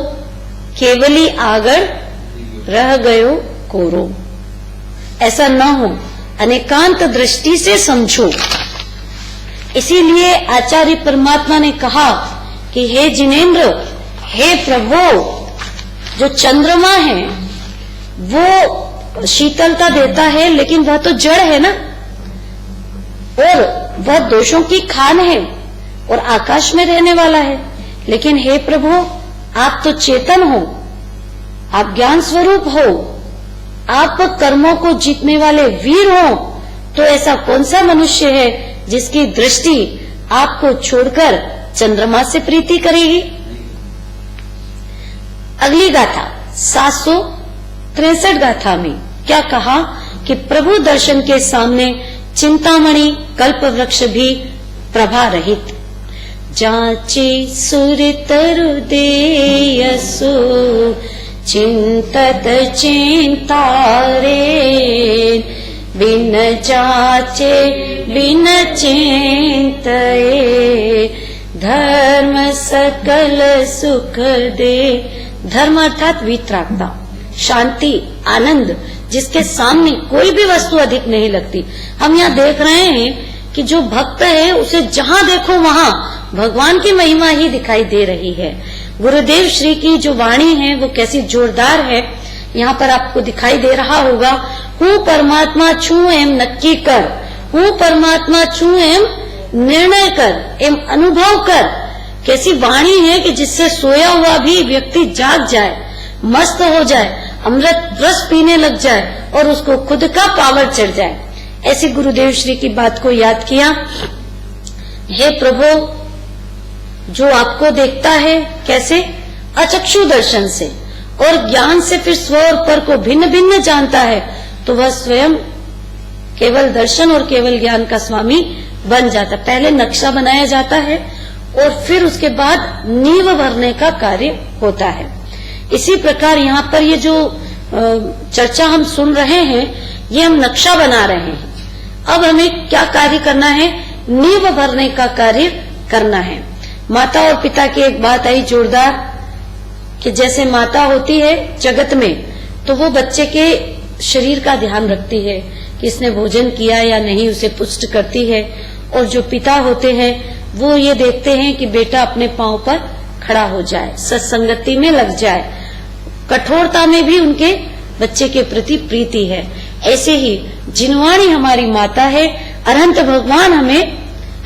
केवली आगर रह गयो कोरो। ऐसा न हो, अनेकांत दृष्टि से समझो। इसीलिए आचार्य परमात्मा ने कहा कि हे जिनेंद्र, हे प्रभु, जो चंद्रमा है वो शीतलता देता है, लेकिन वह तो जड़ है ना, और वह दोषों की खान है और आकाश में रहने वाला है। लेकिन हे प्रभु, आप तो चेतन हो, आप ज्ञान स्वरूप हो, आप कर्मों को जीतने वाले वीर हो। तो ऐसा कौन सा मनुष्य है जिसकी दृष्टि आपको छोड़कर चंद्रमा से प्रीति करेगी? अगली गाथा 763 गाथा में क्या कहा कि प्रभु दर्शन के सामने चिंतामणि कल्प वृक्ष भी प्रभा रहित। जाचे सुर तरु देयसु चिंतत चिंतारे, बिन जाचे बिन चिंतये, धर्म सकल सुख दे। धर्म अर्थात वीतरागता, शांति, आनंद, जिसके सामने कोई भी वस्तु अधिक नहीं लगती। हम यहाँ देख रहे हैं कि जो भक्त है उसे जहाँ देखो वहाँ भगवान की महिमा ही दिखाई दे रही है। गुरुदेव श्री की जो वाणी है वो कैसी जोरदार है, यहाँ पर आपको दिखाई दे रहा होगा। हूँ परमात्मा छू एम नक्की कर, हूँ परमात्मा छू एम निर्णय कर एम अनुभव कर। कैसी वाणी है कि जिससे सोया हुआ भी व्यक्ति जाग जाए, मस्त हो जाए, अमृत रस पीने लग जाए और उसको खुद का पावर चढ़ जाए। ऐसे गुरुदेव श्री की बात को याद किया। हे प्रभु, जो आपको देखता है कैसे? अचक्षु दर्शन से और ज्ञान से फिर स्व और पर को भिन्न भिन्न जानता है, तो वह स्वयं केवल दर्शन और केवल ज्ञान का स्वामी बन जाता। पहले नक्शा बनाया जाता है और फिर उसके बाद नींव भरने का कार्य होता है। इसी प्रकार यहाँ पर ये जो चर्चा हम सुन रहे हैं, ये हम नक्शा बना रहे हैं। अब हमें क्या कार्य करना है? नींव भरने का कार्य करना है। माता और पिता की एक बात आई जोरदार कि जैसे माता होती है जगत में, तो वो बच्चे के शरीर का ध्यान रखती है कि इसने भोजन किया या नहीं, उसे पुष्ट करती है। और जो पिता होते हैं वो ये देखते हैं कि बेटा अपने पांव पर खड़ा हो जाए, सत्संगति में लग जाए। कठोरता में भी उनके बच्चे के प्रति प्रीति है। ऐसे ही जिनवाणी हमारी माता है, अरहंत भगवान हमें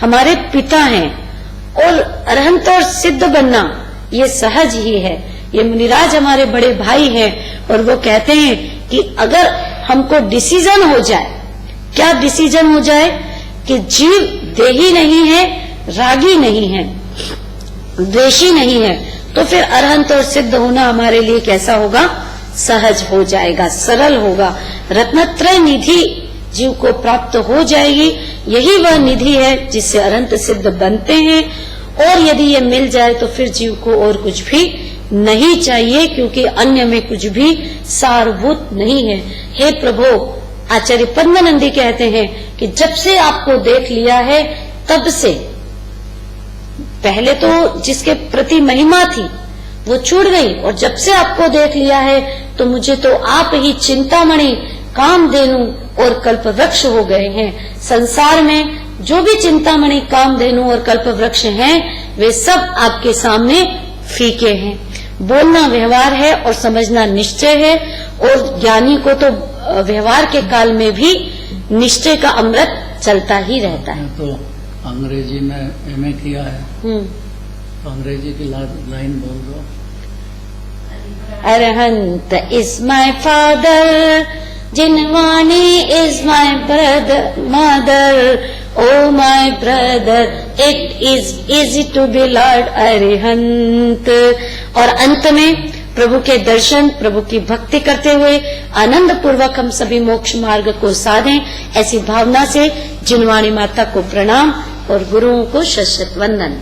हमारे पिता हैं, और अरहंत और सिद्ध बनना ये सहज ही है। ये मुनिराज हमारे बड़े भाई हैं और वो कहते हैं कि अगर हमको डिसीजन हो जाए, क्या डिसीजन हो जाए? कि जीव देही नहीं है, रागी नहीं है, द्वेषी नहीं है, तो फिर अरहंत और सिद्ध होना हमारे लिए कैसा होगा? सहज हो जाएगा, सरल होगा। रत्नत्रय निधि जीव को प्राप्त हो जाएगी। यही वह निधि है जिससे अरहंत सिद्ध बनते हैं। और यदि ये मिल जाए तो फिर जीव को और कुछ भी नहीं चाहिए, क्योंकि अन्य में कुछ भी सारभूत नहीं है। हे प्रभु, आचार्य पद्मानंदी कहते हैं कि जब से आपको देख लिया है तब से, पहले तो जिसके प्रति महिमा थी वो छूट गई, और जब से आपको देख लिया है तो मुझे तो आप ही चिंतामणि, कामधेनु और कल्पवृक्ष हो गए हैं। संसार में जो भी चिंतामणि, कामधेनु और कल्पवृक्ष हैं, वे सब आपके सामने फीके हैं। बोलना व्यवहार है और समझना निश्चय है, और ज्ञानी को तो व्यवहार के काल में भी निश्चय का अमृत चलता ही रहता है। तो अंग्रेजी में एमए किया है, तो अंग्रेजी की लाइन बोल दो। Arhant is my father, Jinvani is my brother mother, oh my brother it is easy to be lord Arhant. और अंत में प्रभु के दर्शन, प्रभु की भक्ति करते हुए आनंद पूर्वक हम सभी मोक्ष मार्ग को साधें। ऐसी भावना से जिनवाणी माता को प्रणाम और गुरुओं को शत वंदन।